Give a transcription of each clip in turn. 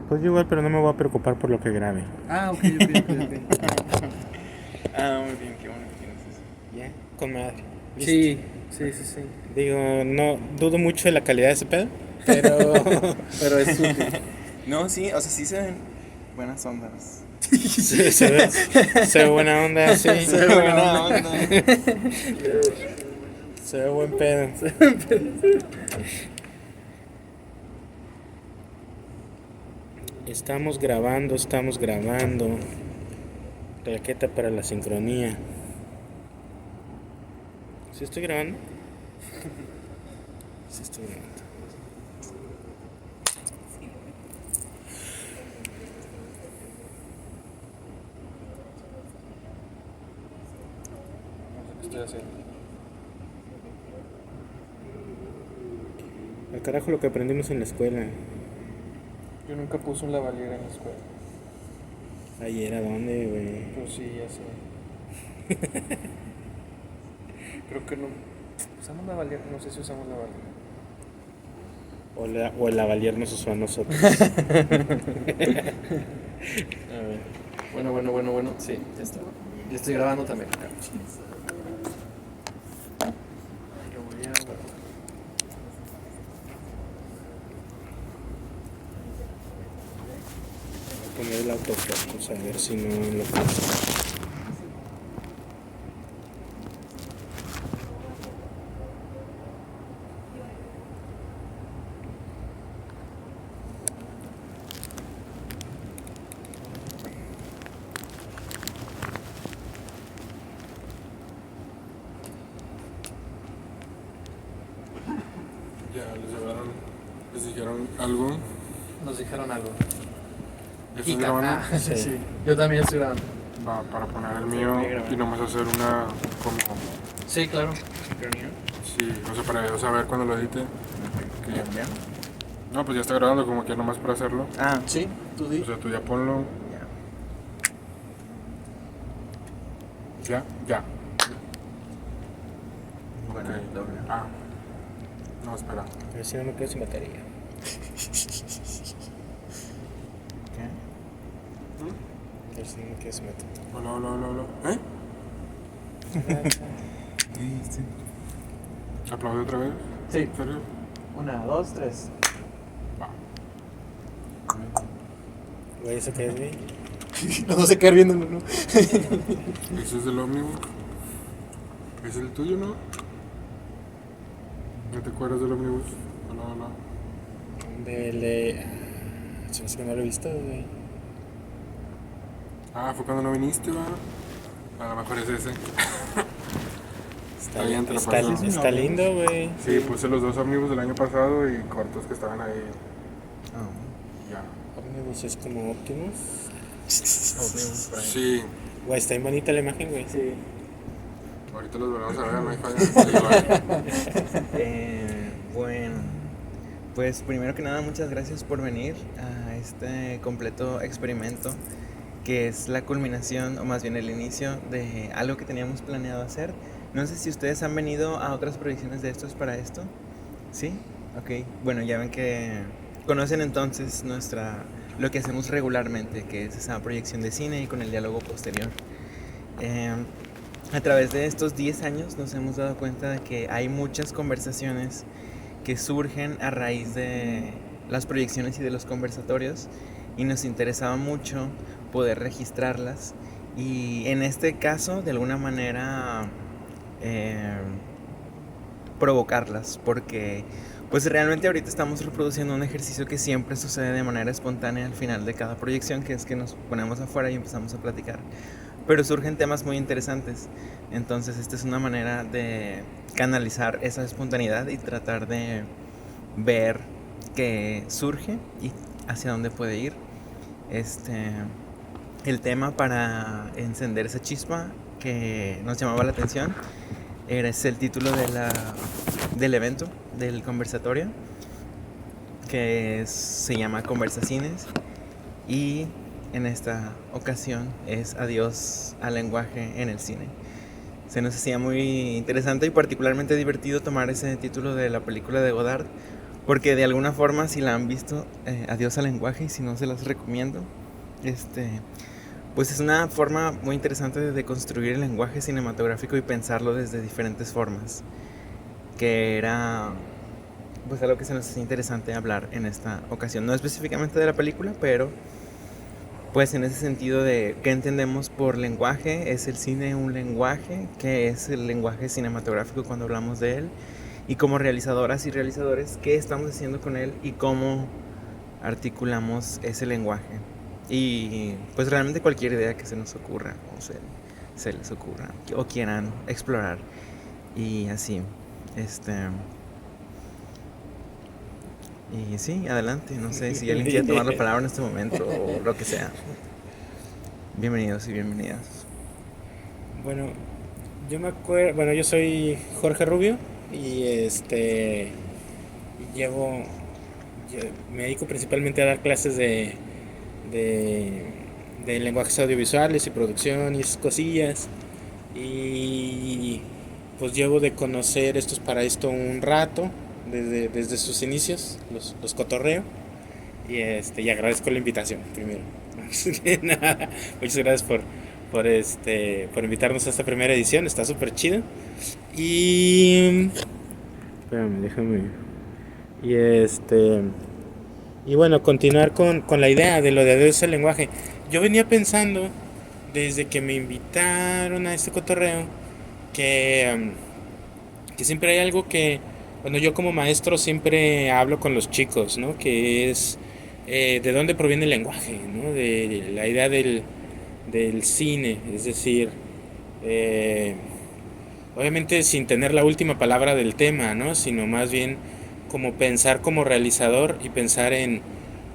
Pues yo igual, pero no me voy a preocupar por lo que grabe. Ah, ok. Muy bien, qué bueno que tienes eso. Ya, con madre. Listo. Sí. Digo, no dudo mucho de la calidad de ese pedo, pero... Pero es útil. No, sí, o sea, sí se ven buenas ondas. se ve buena onda, sí. Se ve buena onda. Se ve buen pedo. Estamos grabando. Claqueta para la sincronía. ¿Sí estoy grabando? Sí estoy grabando. No sé qué estoy haciendo. Al carajo lo que aprendimos en la escuela. Yo nunca puse un lavalier en la escuela. Ayer, ¿a dónde, güey? Pues sí, ya sé. Creo que no. ¿Usamos lavalier? No sé si usamos lavalier. O el lavalier nos usó a nosotros. A ver. Bueno. Sí, ya está. Ya estoy grabando también. Yo voy a... Poner el autofocus, a ver si no lo pasa. Ya, les dijeron algo. Nos dijeron algo. ¿Ya estás grabando? Sí. Yo también estoy grabando. Va, para poner el mío y nomás hacer una como... Sí, claro. Sí, o sea, para saber cuando lo edite. Que ya. No, pues ya está grabando, como que nomás para hacerlo. Ah, Sí, tú di. O sea, tú ya ponlo. Ya. bueno, Ok. doble. Ah. No, espera. A ver si no me quedo sin batería. ¿Qué? A ver si no me quedo sin batería. Hola. ¿Eh? ¿Aplaude otra vez? Sí. ¿En serio? 1, 2, 3. Va. Güey, ¿eso qué es, güey? No sé qué viendo, ¿no? Ese es del ómnibus. ¿Es el tuyo, no? ¿No te acuerdas del ómnibus? Hola. Se me hace que no lo he visto, güey. Ah, fue cuando no viniste, va. A lo mejor es ese. Está bien, te lo paso. Está lindo, güey. Sí, puse los dos ómnibus del año pasado y cortos que estaban ahí. Ya. Omnibus es como Optimus. Sí, Güey, está bien bonita la imagen, güey. Sí. ahorita los volvemos a ver, no hay falla. Bueno, pues primero que nada muchas gracias por venir a este completo experimento que es la culminación o más bien el inicio de algo que teníamos planeado hacer. No sé si ustedes han venido a otras proyecciones de estos para esto. ¿Sí? Ok. Bueno, ya ven que conocen entonces lo que hacemos regularmente, que es esa proyección de cine y con el diálogo posterior. A través de estos 10 años nos hemos dado cuenta de que hay muchas conversaciones que surgen a raíz de las proyecciones y de los conversatorios y nos interesaba mucho poder registrarlas y en este caso de alguna manera provocarlas porque pues realmente ahorita estamos reproduciendo un ejercicio que siempre sucede de manera espontánea al final de cada proyección, que es que nos ponemos afuera y empezamos a platicar, pero surgen temas muy interesantes. Entonces esta es una manera de canalizar esa espontaneidad y tratar de ver qué surge y hacia dónde puede ir. El tema para encender esa chispa que nos llamaba la atención es el título del evento, del conversatorio, que se llama Conversacines, y en esta ocasión es Adiós al lenguaje en el cine. Se nos hacía muy interesante y particularmente divertido tomar ese título de la película de Godard, porque de alguna forma, si la han visto, Adiós al lenguaje, y si no, se las recomiendo. Pues es una forma muy interesante de construir el lenguaje cinematográfico y pensarlo desde diferentes formas, que era pues algo que se nos hace interesante hablar en esta ocasión, no específicamente de la película, pero pues en ese sentido de qué entendemos por lenguaje. ¿Es el cine un lenguaje? ¿Qué es el lenguaje cinematográfico cuando hablamos de él? Y como realizadoras y realizadores, ¿qué estamos haciendo con él y cómo articulamos ese lenguaje? Y pues realmente cualquier idea que se nos ocurra o se les ocurra o quieran explorar. Y así, y sí, adelante, no sé si alguien quiere tomar la palabra en este momento o lo que sea. Bienvenidos y bienvenidas. Bueno, yo soy Jorge Rubio y llevo, me dedico principalmente a dar clases de lenguajes audiovisuales y producción y esas cosillas. Y pues llevo de conocer estos para esto un rato, desde sus inicios, los cotorreo. Y agradezco la invitación primero. Nada, muchas gracias por invitarnos a esta primera edición, está súper chido. Y espérame, déjame. Y bueno, continuar con la idea de lo de Adiós al lenguaje. Yo venía pensando desde que me invitaron a este cotorreo que siempre hay algo que, bueno, yo como maestro siempre hablo con los chicos, ¿no? Que es de dónde proviene el lenguaje, ¿no? De la idea del cine, es decir, obviamente sin tener la última palabra del tema, ¿no? Sino más bien como pensar como realizador y pensar en,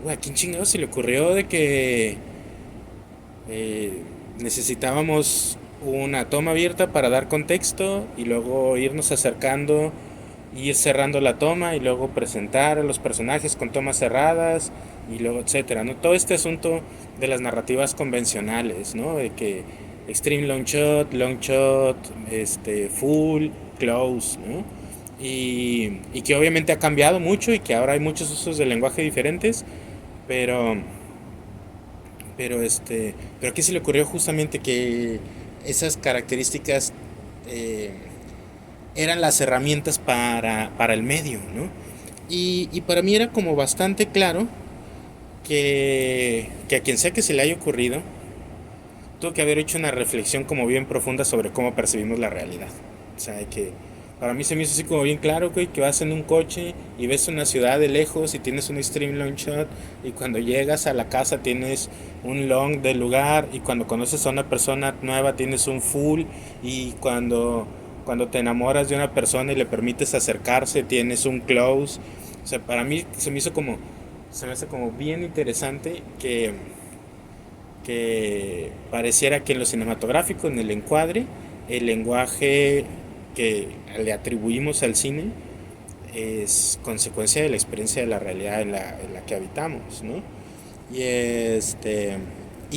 ¿a quién chingado se le ocurrió de que necesitábamos una toma abierta para dar contexto y luego irnos acercando, ir cerrando la toma y luego presentar a los personajes con tomas cerradas y luego etcétera, ¿no? Todo este asunto de las narrativas convencionales, ¿no? De que extreme long shot, full, close, ¿no? Y que obviamente ha cambiado mucho y que ahora hay muchos usos del lenguaje diferentes, pero aquí se le ocurrió justamente que esas características eran las herramientas para el medio, ¿no? Y para mí era como bastante claro que a quien sea que se le haya ocurrido, tuvo que haber hecho una reflexión como bien profunda sobre cómo percibimos la realidad. O sea, que para mí se me hizo así como bien claro, güey, que vas en un coche y ves una ciudad de lejos y tienes un extreme long shot, y cuando llegas a la casa tienes un long del lugar, y cuando conoces a una persona nueva tienes un full, y cuando te enamoras de una persona y le permites acercarse tienes un close. O sea, para mí se me hace como bien interesante que pareciera que en lo cinematográfico, en el encuadre, el lenguaje que le atribuimos al cine es consecuencia de la experiencia de la realidad en la que habitamos, ¿no? Y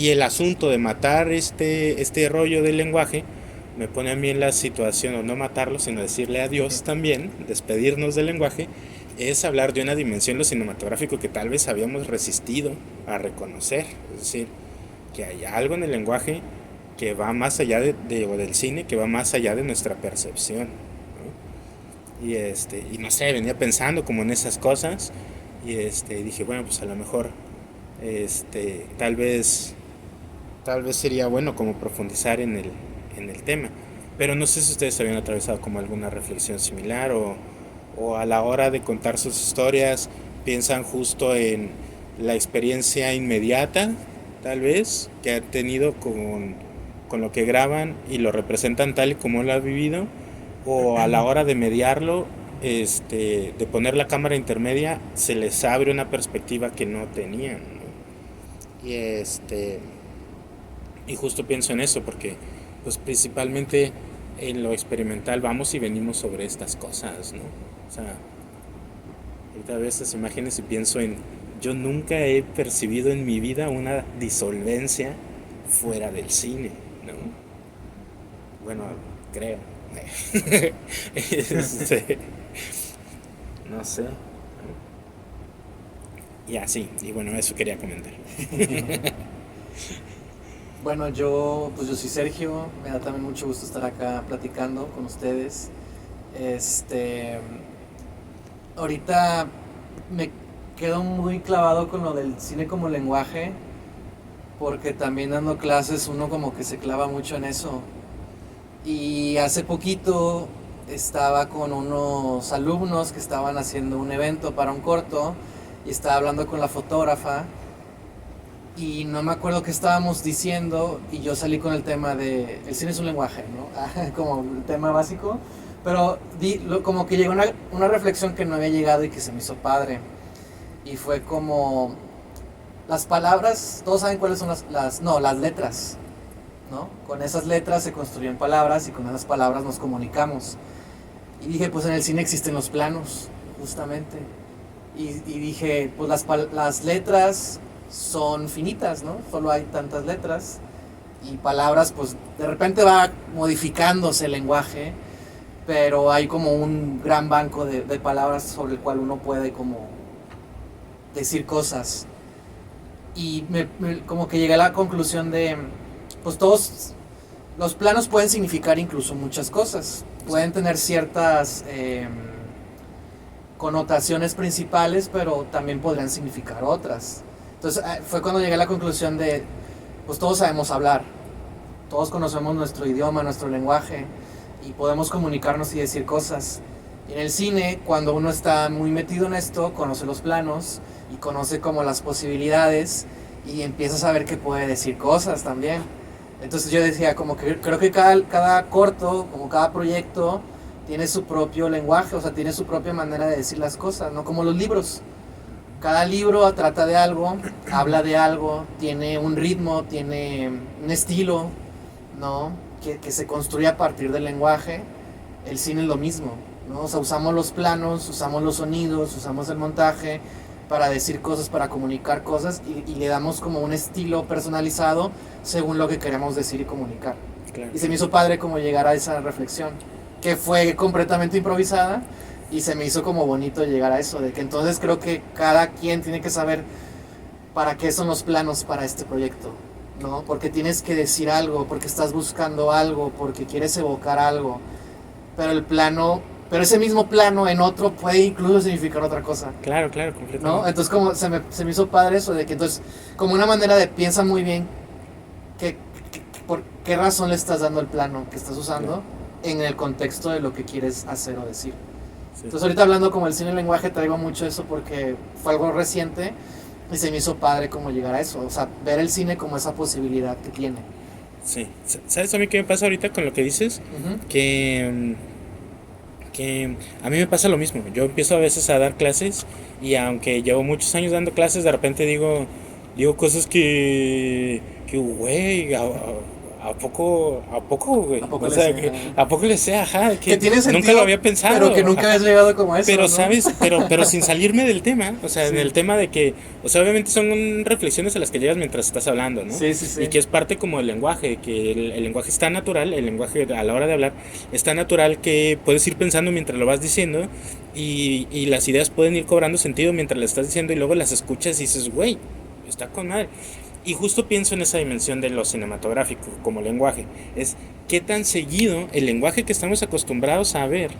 el asunto de matar este rollo del lenguaje me pone a mí en la situación, o no matarlo, sino decirle adiós también, despedirnos del lenguaje, es hablar de una dimensión en lo cinematográfico que tal vez habíamos resistido a reconocer. Es decir, que hay algo en el lenguaje que va más allá o del cine, que va más allá de nuestra percepción, ¿no? Y no sé, venía pensando como en esas cosas, y dije, bueno, pues a lo mejor tal vez sería bueno como profundizar en el tema. Pero no sé si ustedes habían atravesado como alguna reflexión similar, o a la hora de contar sus historias piensan justo en la experiencia inmediata, tal vez, que han tenido con lo que graban y lo representan tal y como lo han vivido, o a la hora de mediarlo, de poner la cámara intermedia, se les abre una perspectiva que no tenían, ¿no? Y justo pienso en eso, porque pues principalmente en lo experimental vamos y venimos sobre estas cosas, ¿no? O sea, ahorita veo estas imágenes y pienso en, yo nunca he percibido en mi vida una disolvencia fuera del cine, ¿no? Bueno, creo. No sé. y así. Y bueno, eso quería comentar. Bueno, yo soy Sergio, me da también mucho gusto estar acá platicando con ustedes. Ahorita me quedo muy clavado con lo del cine como lenguaje, porque también dando clases uno como que se clava mucho en eso. Y hace poquito estaba con unos alumnos que estaban haciendo un evento para un corto y estaba hablando con la fotógrafa y no me acuerdo qué estábamos diciendo y yo salí con el tema de el cine es un lenguaje, ¿no? Como el tema básico, pero como que llegó una reflexión que no había llegado y que se me hizo padre y fue como las palabras, todos saben cuáles son las letras, ¿no? Con esas letras se construyen palabras y con esas palabras nos comunicamos. Y dije, pues en el cine existen los planos, justamente. Y dije, pues las letras son finitas, ¿no? Solo hay tantas letras. Y palabras, pues de repente va modificándose el lenguaje, pero hay como un gran banco de palabras sobre el cual uno puede como decir cosas. Y como que llegué a la conclusión de, pues todos los planos pueden significar incluso muchas cosas. Pueden tener ciertas connotaciones principales, pero también podrían significar otras. Entonces fue cuando llegué a la conclusión de, pues todos sabemos hablar, todos conocemos nuestro idioma, nuestro lenguaje, y podemos comunicarnos y decir cosas. Y en el cine, cuando uno está muy metido en esto, conoce los planos y conoce como las posibilidades y empieza a saber que puede decir cosas también. Entonces yo decía, como que creo que cada corto, como cada proyecto, tiene su propio lenguaje, o sea, tiene su propia manera de decir las cosas, no como los libros. Cada libro trata de algo, habla de algo, tiene un ritmo, tiene un estilo, ¿no? Que se construye a partir del lenguaje. El cine es lo mismo, ¿no? O sea, usamos los planos, usamos los sonidos, usamos el montaje para decir cosas, para comunicar cosas y le damos como un estilo personalizado según lo que queremos decir y comunicar. Claro. Y se me hizo padre como llegar a esa reflexión, que fue completamente improvisada y se me hizo como bonito llegar a eso, de que entonces creo que cada quien tiene que saber para qué son los planos para este proyecto, ¿no? Porque tienes que decir algo, porque estás buscando algo, porque quieres evocar algo, pero ese mismo plano en otro puede incluso significar otra cosa. Claro, completamente. ¿No? Entonces como se me hizo padre eso de que entonces como una manera de piensa muy bien por qué razón le estás dando el plano que estás usando en el contexto de lo que quieres hacer o decir. Sí. Entonces ahorita hablando como el cine y el lenguaje traigo mucho eso porque fue algo reciente y se me hizo padre como llegar a eso, o sea, ver el cine como esa posibilidad que tiene. Sí, ¿sabes a mí qué me pasa ahorita con lo que dices? Uh-huh. Que a mí me pasa lo mismo. Yo empiezo a veces a dar clases y aunque llevo muchos años dando clases, de repente digo cosas que güey, ¿a poco, güey? O sea, ¿a poco le sé? Ajá, que tiene sentido, nunca lo había pensado. Pero que nunca habías llegado como a eso, pero, ¿no? ¿sabes? Pero sin salirme del tema, o sea, sí. En el tema de que, o sea, obviamente son reflexiones a las que llegas mientras estás hablando, ¿no? Sí. Y que es parte como del lenguaje, que el lenguaje es tan natural, el lenguaje a la hora de hablar es tan natural que puedes ir pensando mientras lo vas diciendo y las ideas pueden ir cobrando sentido mientras las estás diciendo y luego las escuchas y dices, güey, está con madre. Y justo pienso en esa dimensión de lo cinematográfico como lenguaje. Es qué tan seguido el lenguaje que estamos acostumbrados a ver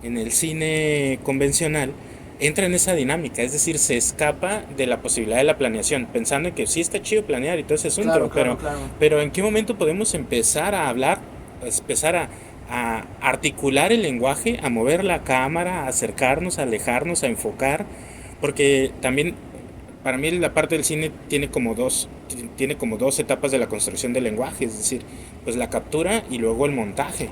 en el cine convencional entra en esa dinámica. Es decir, se escapa de la posibilidad de la planeación, pensando en que sí está chido planear y todo ese asunto. Claro. Pero ¿en qué momento podemos empezar a hablar, empezar a articular el lenguaje, a mover la cámara, a acercarnos, a alejarnos, a enfocar? Porque también para mí la parte del cine tiene como dos etapas de la construcción del lenguaje, es decir, pues la captura y luego el montaje.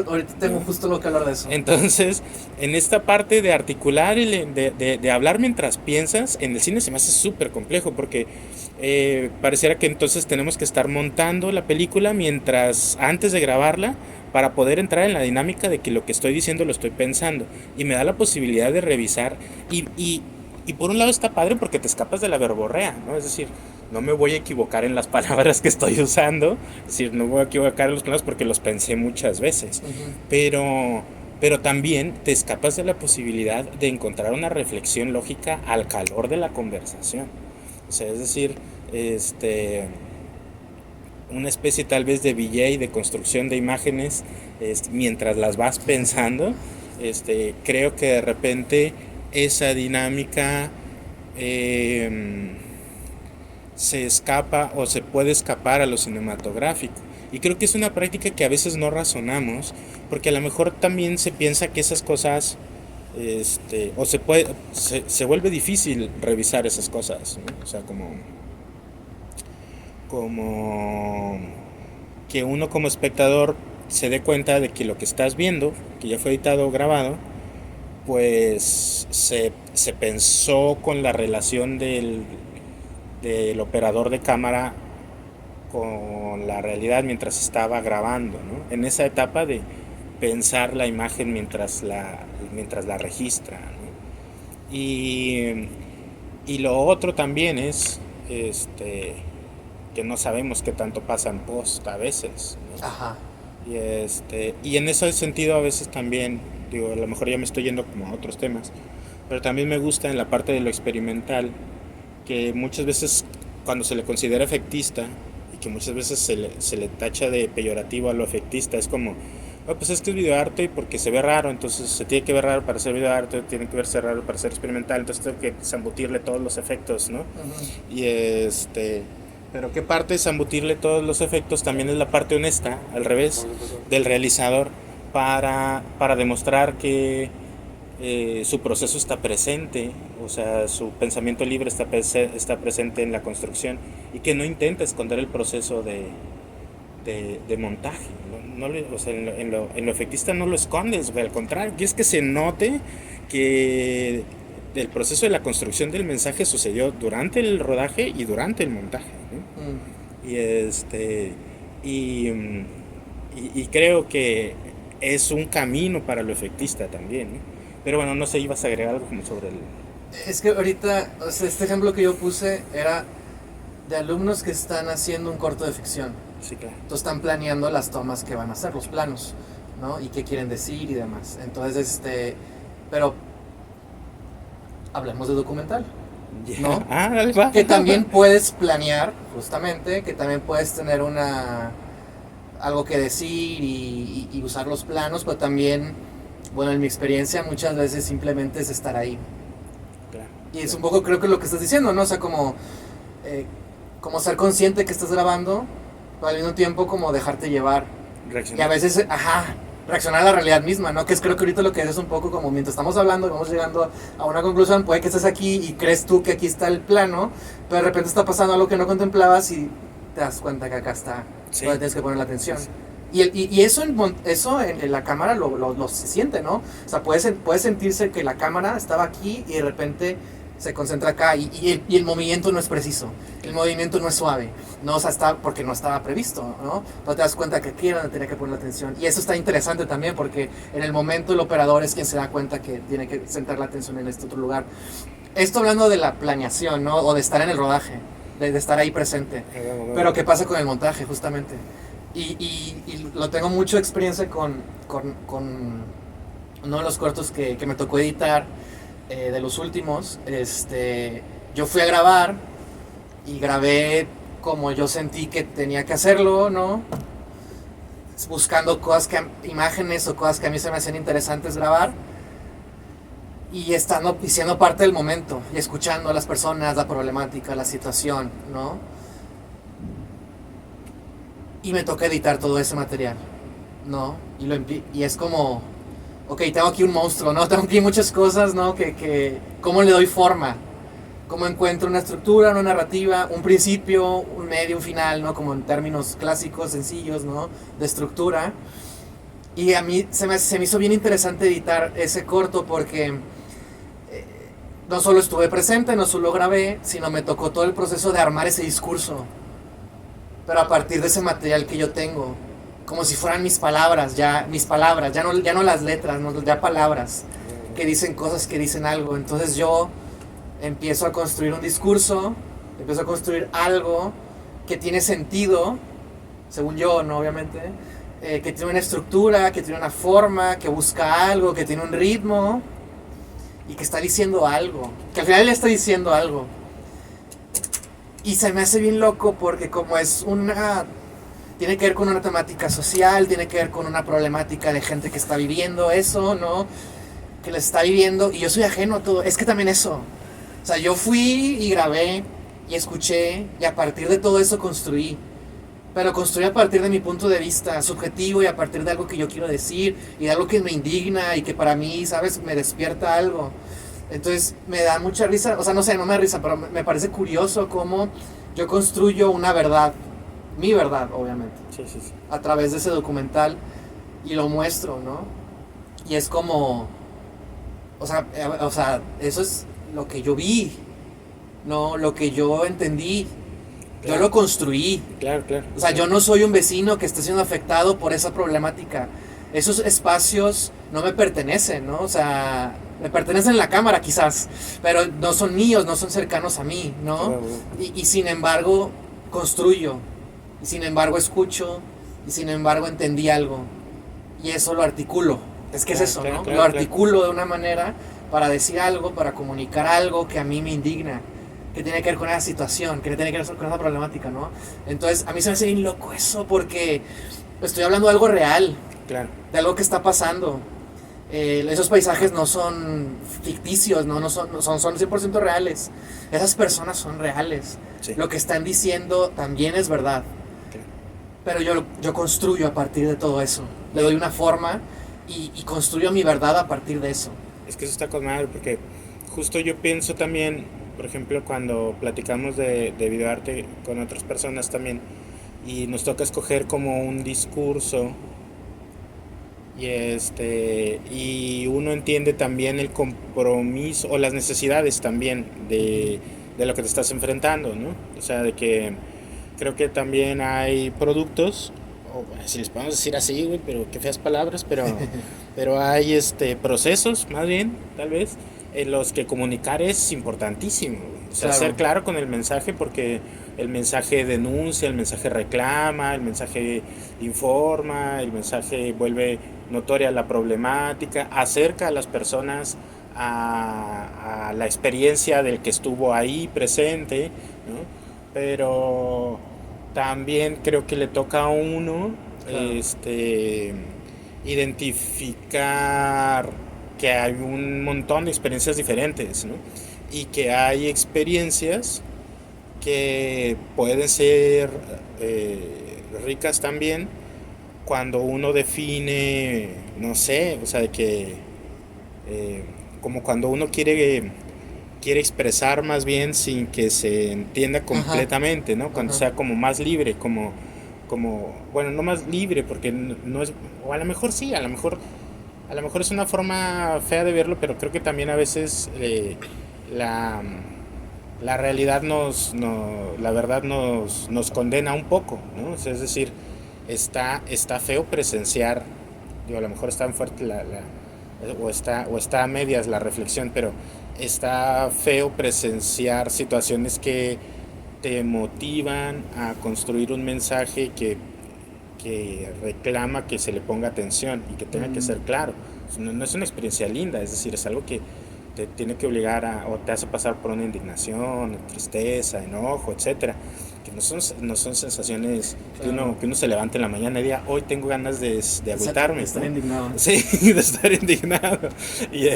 Ahorita tengo justo lo que hablar de eso. Entonces, en esta parte de articular, de hablar mientras piensas, en el cine se me hace súper complejo porque pareciera que entonces tenemos que estar montando la película antes de grabarla para poder entrar en la dinámica de que lo que estoy diciendo lo estoy pensando y me da la posibilidad de revisar y por un lado está padre porque te escapas de la verborrea, ¿no? Es decir, no me voy a equivocar en las palabras que estoy usando, es decir, no voy a equivocar en los palabras porque los pensé muchas veces, uh-huh. pero también te escapas de la posibilidad de encontrar una reflexión lógica al calor de la conversación. O sea, es decir, una especie tal vez de VJ, de construcción de imágenes, mientras las vas pensando, creo que de repente esa dinámica se escapa o se puede escapar a lo cinematográfico. Y creo que es una práctica que a veces no razonamos, porque a lo mejor también se piensa que esas cosas, o se vuelve difícil revisar esas cosas, ¿no? O sea, como que uno como espectador se dé cuenta de que lo que estás viendo, que ya fue editado o grabado, pues se pensó con la relación del operador de cámara con la realidad mientras estaba grabando, ¿no? En esa etapa de pensar la imagen mientras la registra, ¿no? Y lo otro también es que no sabemos qué tanto pasa en post a veces, ¿no? Ajá. Y en ese sentido a veces también, digo, a lo mejor ya me estoy yendo como a otros temas, pero también me gusta en la parte de lo experimental, que muchas veces cuando se le considera efectista, y que muchas veces se le tacha de peyorativo a lo efectista, es como, oh, pues es que es videoarte porque se ve raro, entonces se tiene que ver raro para ser videoarte, tiene que verse raro para ser experimental, entonces tengo que zambutirle todos los efectos, ¿no? Uh-huh. Y pero qué parte de zambutirle todos los efectos también es la parte honesta, al revés, del realizador, para demostrar que su proceso está presente, o sea, su pensamiento libre está presente en la construcción, y que no intenta esconder el proceso de montaje, ¿no? O sea, en lo efectista no lo escondes, al contrario, es que se note que el proceso de la construcción del mensaje sucedió durante el rodaje y durante el montaje, ¿no? Y creo que es un camino para lo efectista también, ¿no? Pero bueno, no sé, ibas a agregar algo como sobre el... Es que ahorita, o sea, este ejemplo que yo puse era de alumnos que están haciendo un corto de ficción. Sí, claro. Entonces están planeando las tomas que van a hacer, los planos, ¿no? Y qué quieren decir y demás. Entonces, pero hablemos de documental, ¿no? Dale, va. Que también puedes planear, justamente, que también puedes tener algo que decir y usar los planos, pero también, bueno, en mi experiencia muchas veces simplemente es estar ahí. Claro. Y es un poco, creo que lo que estás diciendo, ¿no? O sea, como ser consciente que estás grabando, pero al mismo tiempo como dejarte llevar. Reaccionar. Y a veces, reaccionar a la realidad misma, ¿no? Que es creo que ahorita lo que es un poco como mientras estamos hablando y vamos llegando a una conclusión, puede que estés aquí y crees tú que aquí está el plano, pero de repente está pasando algo que no contemplabas y te das cuenta que acá está, sí. Donde tienes que poner la atención. Sí. Y eso en la cámara lo se siente, ¿no? O sea, puede sentirse que la cámara estaba aquí y de repente se concentra acá y el movimiento no es preciso, el movimiento no es suave, ¿no? O sea, está porque no estaba previsto, ¿no? Pero te das cuenta que aquí era donde tenía que poner la atención. Y eso está interesante también porque en el momento el operador es quien se da cuenta que tiene que centrar la atención en este otro lugar. Esto hablando de la planeación, ¿no? O de estar en el rodaje, de estar ahí presente. Pero ¿qué pasa con el montaje, justamente? Y lo tengo mucha experiencia con uno de los cortos que me tocó editar, de los últimos. Yo fui a grabar y grabé como yo sentí que tenía que hacerlo, ¿no? Buscando imágenes o cosas que a mí se me hacían interesantes grabar y siendo parte del momento y escuchando a las personas, la problemática, la situación, ¿no? Y me toca editar todo ese material, ¿no? Y es como, ok, tengo aquí un monstruo, ¿no? Tengo aquí muchas cosas, ¿no? ¿Cómo le doy forma? ¿Cómo encuentro una estructura, una narrativa, un principio, un medio, un final, ¿no? Como en términos clásicos, sencillos, ¿no? De estructura. Y a mí se me hizo bien interesante editar ese corto porque no solo estuve presente, no solo grabé, sino me tocó todo el proceso de armar ese discurso. Pero a partir de ese material que yo tengo, como si fueran mis palabras, ya no las letras, no, ya palabras que dicen cosas, que dicen algo. Entonces yo empiezo a construir un discurso, empiezo a construir algo que tiene sentido, según yo, ¿no? Obviamente, que tiene una estructura, que tiene una forma, que busca algo, que tiene un ritmo y que está diciendo algo, que al final le está diciendo algo. Y se me hace bien loco porque como tiene que ver con una temática social, tiene que ver con una problemática de gente que está viviendo eso, ¿no? Que lo está viviendo y yo soy ajeno a todo. Es que también eso. O sea, yo fui y grabé y escuché y a partir de todo eso construí. Pero construí a partir de mi punto de vista subjetivo y a partir de algo que yo quiero decir y de algo que me indigna y que para mí, ¿sabes? Me despierta algo. Entonces me da mucha risa, o sea, no sé, no me da risa, pero me parece curioso cómo yo construyo una verdad, mi verdad, obviamente, Sí, sí, sí. a través de ese documental y lo muestro, ¿no? Y es como, o sea, eso es lo que yo vi, no lo que yo entendí, yo Claro. lo construí. Claro, claro. O sea, yo no soy un vecino que esté siendo afectado por esa problemática. Esos espacios no me pertenecen, ¿no? O sea, me pertenecen en la cámara quizás, pero no son míos, no son cercanos a mí, ¿no? Claro. Y sin embargo, construyo. Y sin embargo, escucho. Y sin embargo, entendí algo. Y eso lo articulo. Es que es Claro, eso, claro, ¿no? claro, Lo articulo de una manera para decir algo, para comunicar algo que a mí me indigna, que tiene que ver con esa situación, que tiene que ver con esa problemática, ¿no? Entonces, a mí se me hace bien loco eso porque estoy hablando de algo real, Claro. de algo que está pasando. Esos paisajes no son ficticios, no son 100% reales. Esas personas son reales. Sí. Lo que están diciendo también es verdad. Claro. Pero yo construyo a partir de todo eso. Le doy una forma y construyo mi verdad a partir de eso. Es que eso está con madre porque justo yo pienso también, por ejemplo, cuando platicamos de videoarte con otras personas también y nos toca escoger como un discurso y uno entiende también el compromiso o las necesidades también de lo que te estás enfrentando, ¿no? O sea, de que creo que también hay productos, o si les podemos decir así, güey, pero qué feas palabras, pero hay procesos, más bien, tal vez, en los que comunicar es importantísimo, güey. O sea, Claro. ser claro con el mensaje porque el mensaje denuncia, el mensaje reclama, el mensaje informa, el mensaje vuelve notoria la problemática, acerca a las personas a la experiencia del que estuvo ahí presente, ¿no? Pero también creo que le toca a uno Claro. identificar que hay un montón de experiencias diferentes, ¿no? Y que hay experiencias que pueden ser ricas también cuando uno define, no sé, o sea, de que como cuando uno quiere expresar más bien sin que se entienda completamente, ¿no? Cuando Ajá. sea como más libre, bueno, no más libre porque no es, o a lo mejor sí, a lo mejor es una forma fea de verlo, pero creo que también a veces la, la realidad la verdad nos condena un poco, ¿no? O sea, es decir, está feo presenciar, digo, a lo mejor está fuerte o está a medias la reflexión, pero está feo presenciar situaciones que te motivan a construir un mensaje que reclama que se le ponga atención y que tenga que ser claro. No es una experiencia linda, es decir, es algo que te tiene que obligar o te hace pasar por una indignación, tristeza, enojo, etcétera, que no son sensaciones Claro. que uno se levante en la mañana y diga, hoy tengo ganas de agüitarme, Estar ¿no? indignado. Sí, de estar indignado. Y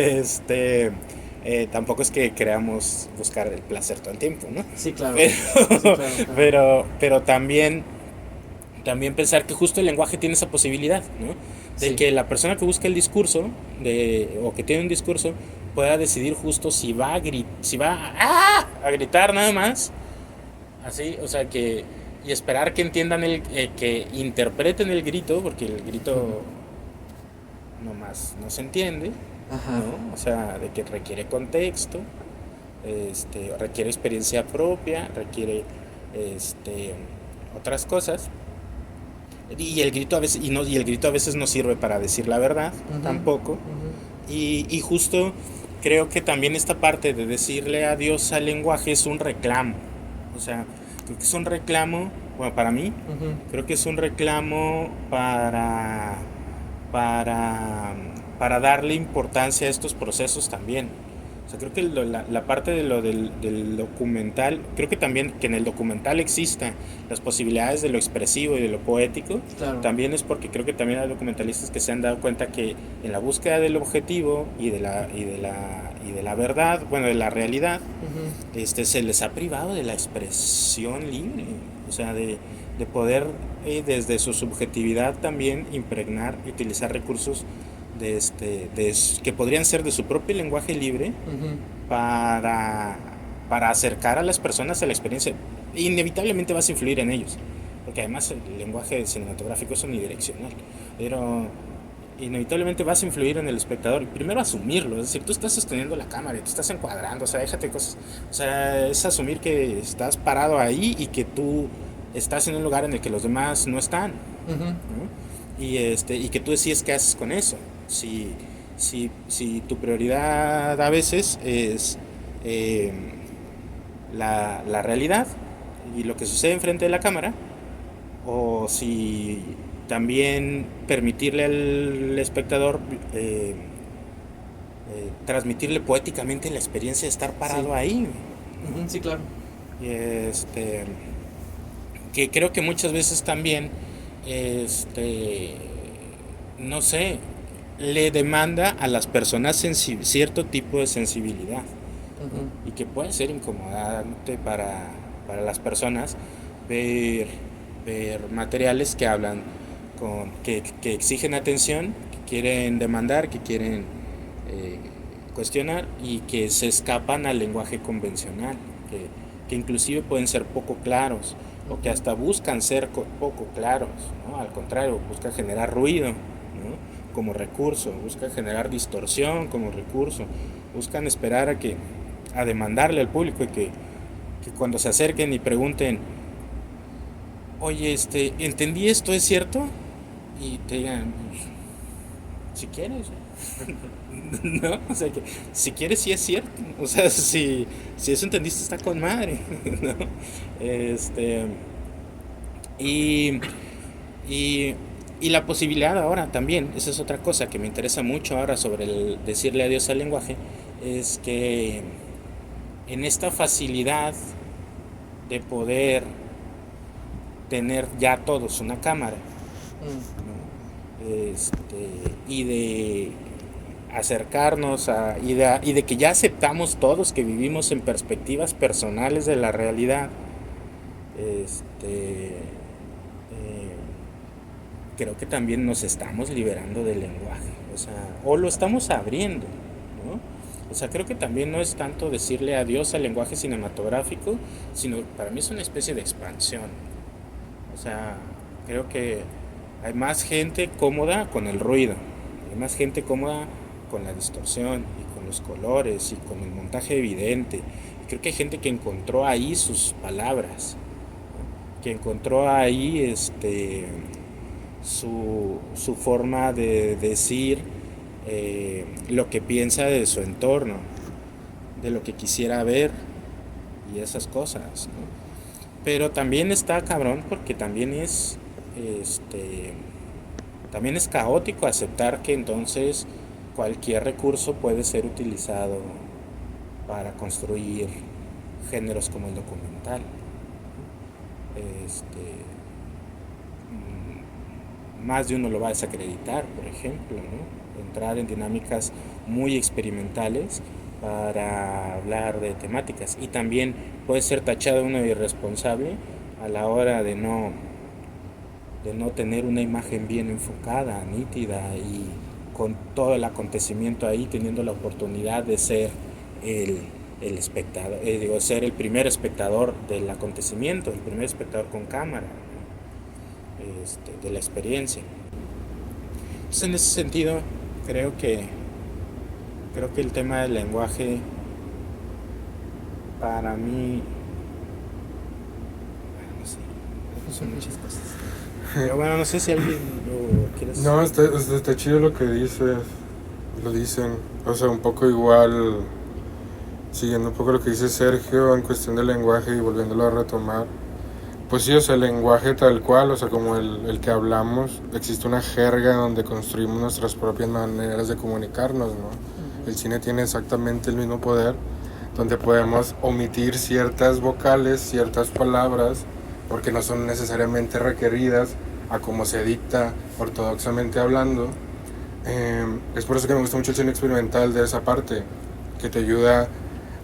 tampoco es que queramos buscar el placer todo el tiempo, ¿no? Sí, claro. Pero, Sí, claro. pero también pensar que justo el lenguaje tiene esa posibilidad, ¿no? De Sí. que la persona que busca el discurso o que tiene un discurso pueda decidir justo si va a gritar nada más, así, o sea y esperar que entiendan que interpreten el grito, porque el grito nomás no se entiende, Ajá. ¿no? O sea, de que requiere contexto, requiere experiencia propia, requiere otras cosas. Y el grito a veces y el grito a veces no sirve para decir la verdad, Ujú. tampoco. Ujú. Y justo creo que también esta parte de decirle adiós al lenguaje es un reclamo. O sea, creo que es un reclamo bueno, para mí, Ujú. creo que es un reclamo para darle importancia a estos procesos también. O sea, creo que la parte de lo del documental, creo que también que en el documental exista las posibilidades de lo expresivo y de lo poético, Claro. también es porque creo que también hay documentalistas que se han dado cuenta que en la búsqueda del objetivo y de la verdad, bueno, de la realidad, Ujú. se les ha privado de la expresión libre, o sea, de poder desde su subjetividad también impregnar y utilizar recursos que podrían ser de su propio lenguaje libre Ujú. para, para acercar a las personas a la experiencia. Inevitablemente vas a influir en ellos, porque además el lenguaje cinematográfico es unidireccional, pero inevitablemente vas a influir en el espectador. Primero asumirlo, es decir, tú estás sosteniendo la cámara y tú estás encuadrando, o sea, déjate cosas. O sea, es asumir que estás parado ahí y que tú estás en un lugar en el que los demás no están, Ujú. ¿no? Y que tú decides qué haces con eso. Si tu prioridad a veces es eh, la realidad y lo que sucede enfrente de la cámara, o si también permitirle al espectador transmitirle poéticamente la experiencia de estar Sí. parado ahí. Ujú. Sí, claro. Y que creo que muchas veces también, este, no sé, le demanda a las personas cierto tipo de sensibilidad, Ujú. ¿no? Y que puede ser incomodante para las personas ver, ver materiales que hablan que exigen atención, que quieren demandar, que quieren eh, cuestionar y que se escapan al lenguaje convencional, que inclusive pueden ser poco claros o que Ujú. hasta buscan ser poco claros, ¿no? Al contrario, buscan generar ruido, ¿no? Como recurso, buscan generar distorsión como recurso, buscan esperar a demandarle al público y que cuando se acerquen y pregunten, oye, entendí esto, ¿es cierto? Y te digan, pues, si quieres, ¿no? O sea, que si quieres, sí es cierto. O sea, si eso entendiste, está con madre, ¿no? Este, y, y, y la posibilidad ahora también, esa es otra cosa que me interesa mucho ahora sobre el decirle adiós al lenguaje, es que en esta facilidad de poder tener ya todos una cámara, Mm. ¿no? Y de acercarnos y de que ya aceptamos todos que vivimos en perspectivas personales de la realidad, eh, creo que también nos estamos liberando del lenguaje, o sea, o lo estamos abriendo, ¿no? O sea, creo que también no es tanto decirle adiós al lenguaje cinematográfico, sino para mí es una especie de expansión. O sea, creo que hay más gente cómoda con el ruido, hay más gente cómoda con la distorsión y con los colores y con el montaje evidente. Y creo que hay gente que encontró ahí sus palabras, ¿no? Que encontró ahí su forma de decir lo que piensa de su entorno, de lo que quisiera ver y esas cosas, ¿no? Pero también está cabrón porque este, también es caótico aceptar que entonces cualquier recurso puede ser utilizado para construir géneros como el documental. Este, Más de uno lo va a desacreditar, por ejemplo, ¿no? Entrar en dinámicas muy experimentales para hablar de temáticas. Y también puede ser tachado uno de irresponsable a la hora de no tener una imagen bien enfocada, nítida y con todo el acontecimiento ahí, teniendo la oportunidad de ser el espectador, ser el primer espectador del acontecimiento, el primer espectador con cámara, de la experiencia. Entonces, en ese sentido, creo que el tema del lenguaje para mí, no sé, son muchas cosas. Pero bueno, no sé si alguien lo quieres. No, está chido lo que dices, lo dicen, o sea, un poco igual, siguiendo un poco lo que dice Sergio en cuestión del lenguaje y volviéndolo a retomar, Pues sí, o sea, el lenguaje tal cual, o sea, como el que hablamos, existe una jerga donde construimos nuestras propias maneras de comunicarnos, ¿no? El cine tiene exactamente el mismo poder, donde podemos omitir ciertas vocales, ciertas palabras, porque no son necesariamente requeridas a como se dicta ortodoxamente hablando. Es por eso que me gusta mucho el cine experimental de esa parte, que te ayuda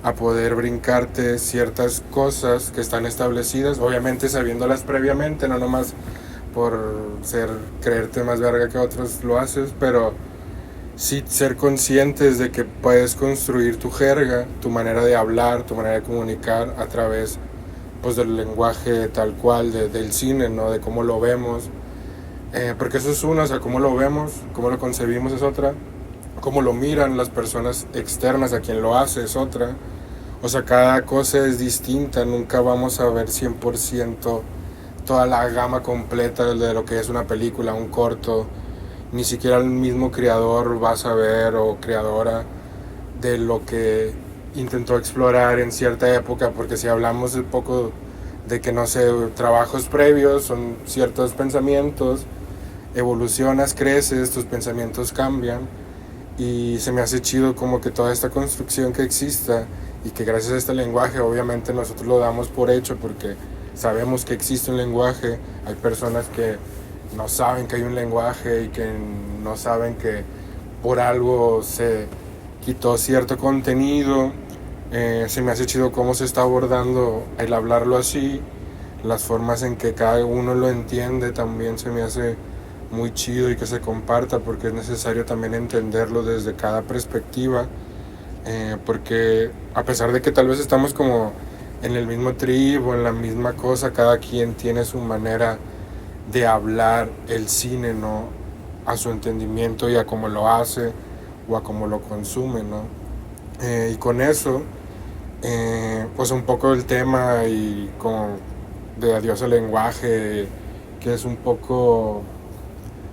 a poder brincarte ciertas cosas que están establecidas, obviamente sabiéndolas previamente, no nomás por creerte más verga que otros lo haces, pero sí ser conscientes de que puedes construir tu jerga, tu manera de hablar, tu manera de comunicar a través pues del lenguaje tal cual del cine, ¿no? De cómo lo vemos, porque eso es una, o sea, cómo lo vemos, cómo lo concebimos es otra, cómo lo miran las personas externas a quien lo hace es otra. O sea, cada cosa es distinta, nunca vamos a ver 100% toda la gama completa de lo que es una película, un corto, ni siquiera el mismo creador va a saber o creadora de lo que intentó explorar en cierta época, porque si hablamos un poco de que no sé, trabajos previos, son ciertos pensamientos, evolucionas, creces, tus pensamientos cambian y se me hace chido como que toda esta construcción que exista y que gracias a este lenguaje obviamente nosotros lo damos por hecho porque sabemos que existe un lenguaje, hay personas que no saben que hay un lenguaje y que no saben que por algo se quitó cierto contenido. Se me hace chido cómo se está abordando el hablarlo así, las formas en que cada uno lo entiende también se me hace muy chido y que se comparta porque es necesario también entenderlo desde cada perspectiva, porque a pesar de que tal vez estamos como en el mismo trip o en la misma cosa, cada quien tiene su manera de hablar el cine, ¿no? A su entendimiento y a cómo lo hace o a cómo lo consume, ¿no? Y con eso, pues un poco el tema y como de adiós al lenguaje, que es un poco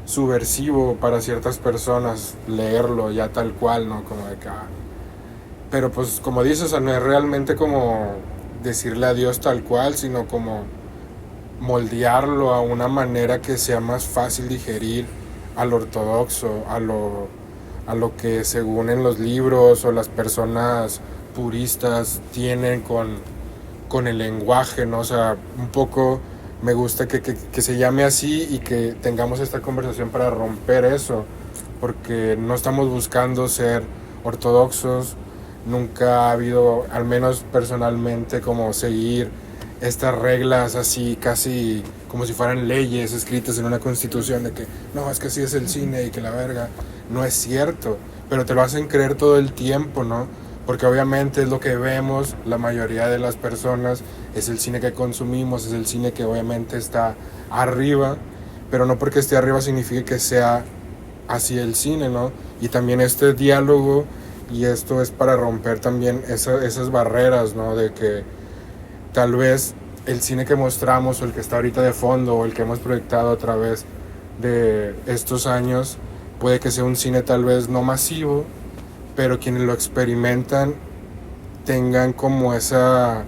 subversivo para ciertas personas leerlo ya tal cual, ¿no? Como de que, pero pues como dices, o sea, no es realmente como decirle adiós tal cual, sino como moldearlo a una manera que sea más fácil digerir al ortodoxo, a lo que según en los libros o las personas puristas tienen con el lenguaje, ¿no? O sea, un poco me gusta que se llame así y que tengamos esta conversación para romper eso, porque no estamos buscando ser ortodoxos, nunca ha habido, al menos personalmente, como seguir estas reglas así casi como si fueran leyes escritas en una constitución de que no, es que así es el cine y que la verga, no es cierto, pero te lo hacen creer todo el tiempo, ¿no? Porque obviamente es lo que vemos, la mayoría de las personas, es el cine que consumimos, es el cine que obviamente está arriba, pero no porque esté arriba significa que sea así el cine, ¿no? Y también este diálogo, y esto es para romper también esas barreras, ¿no? De que tal vez el cine que mostramos o el que está ahorita de fondo o el que hemos proyectado a través de estos años puede que sea un cine tal vez no masivo, pero quienes lo experimentan tengan como esa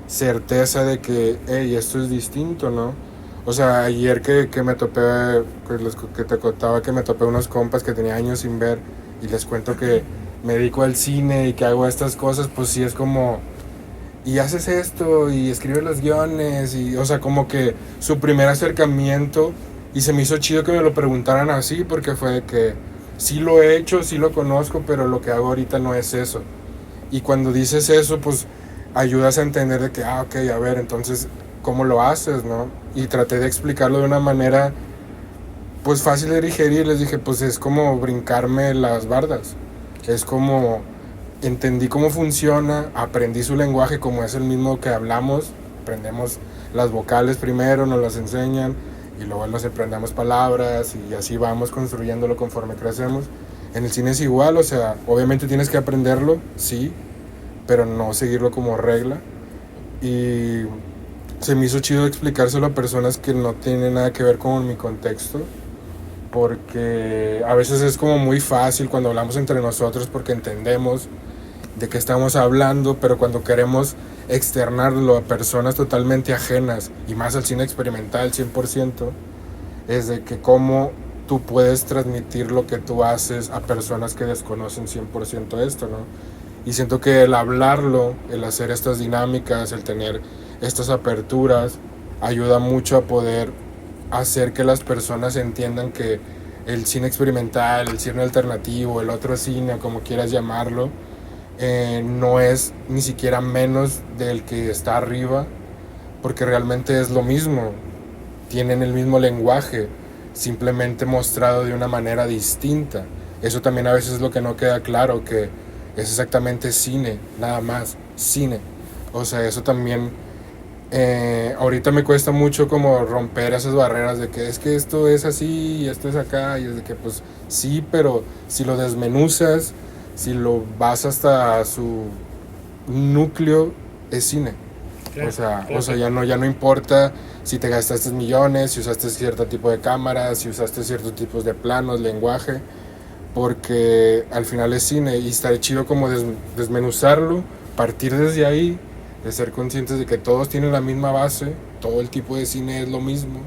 certeza de que, hey, esto es distinto, ¿no? O sea, ayer que me topé, que te contaba que me topé unos compas que tenía años sin ver y les cuento que me dedico al cine y que hago estas cosas, pues sí es como, y haces esto y escribes los guiones y, o sea, como que su primer acercamiento, y se me hizo chido que me lo preguntaran así porque fue de que sí lo he hecho, sí lo conozco, pero lo que hago ahorita no es eso. Y cuando dices eso, pues ayudas a entender de que, ok, a ver, entonces, ¿cómo lo haces, no? Y traté de explicarlo de una manera, pues fácil de digerir. Les dije, pues es como brincarme las bardas. Es como, entendí cómo funciona, aprendí su lenguaje como es el mismo que hablamos. Aprendemos las vocales primero, nos las enseñan, y luego nos aprendemos palabras y así vamos construyéndolo conforme crecemos. En el cine es igual, o sea, obviamente tienes que aprenderlo, sí, pero no seguirlo como regla. Y se me hizo chido explicárselo a personas que no tienen nada que ver con mi contexto, porque a veces es como muy fácil cuando hablamos entre nosotros porque entendemos de qué estamos hablando, pero cuando queremos externarlo a personas totalmente ajenas, y más al cine experimental 100%, es de que cómo tú puedes transmitir lo que tú haces a personas que desconocen 100% esto, ¿no? Y siento que el hablarlo, el hacer estas dinámicas, el tener estas aperturas, ayuda mucho a poder hacer que las personas entiendan que el cine experimental, el cine alternativo, el otro cine, como quieras llamarlo, no es ni siquiera menos del que está arriba, porque realmente es lo mismo, tienen el mismo lenguaje, simplemente mostrado de una manera distinta. Eso también a veces es lo que no queda claro, que es exactamente cine, nada más, cine. O sea, eso también ahorita me cuesta mucho como romper esas barreras de que es que esto es así y esto es acá, y es de que pues sí, pero si lo desmenuzas, si lo vas hasta su núcleo, es cine. Claro, O sea, ya no importa si te gastaste millones, si usaste cierto tipo de cámaras, si usaste ciertos tipos de planos, lenguaje, porque al final es cine y está chido como desmenuzarlo, partir desde ahí, de ser conscientes de que todos tienen la misma base, todo el tipo de cine es lo mismo,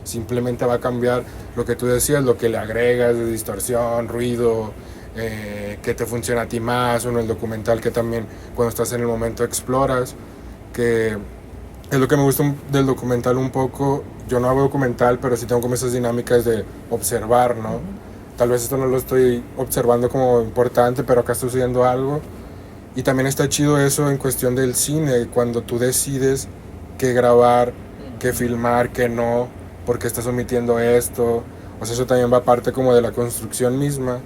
simplemente va a cambiar lo que tú decías, lo que le agregas de distorsión, ruido, que te funciona a ti más, o en el documental que también cuando estás en el momento exploras, que es lo que me gusta del documental un poco. Yo no hago documental, pero sí tengo como esas dinámicas de observar, ¿no? Tal vez esto no lo estoy observando como importante, pero acá estoy sucediendo algo. Y también está chido eso en cuestión del cine, cuando tú decides qué grabar, qué filmar, qué no, porque estás omitiendo esto. O sea, eso también va parte como de la construcción misma.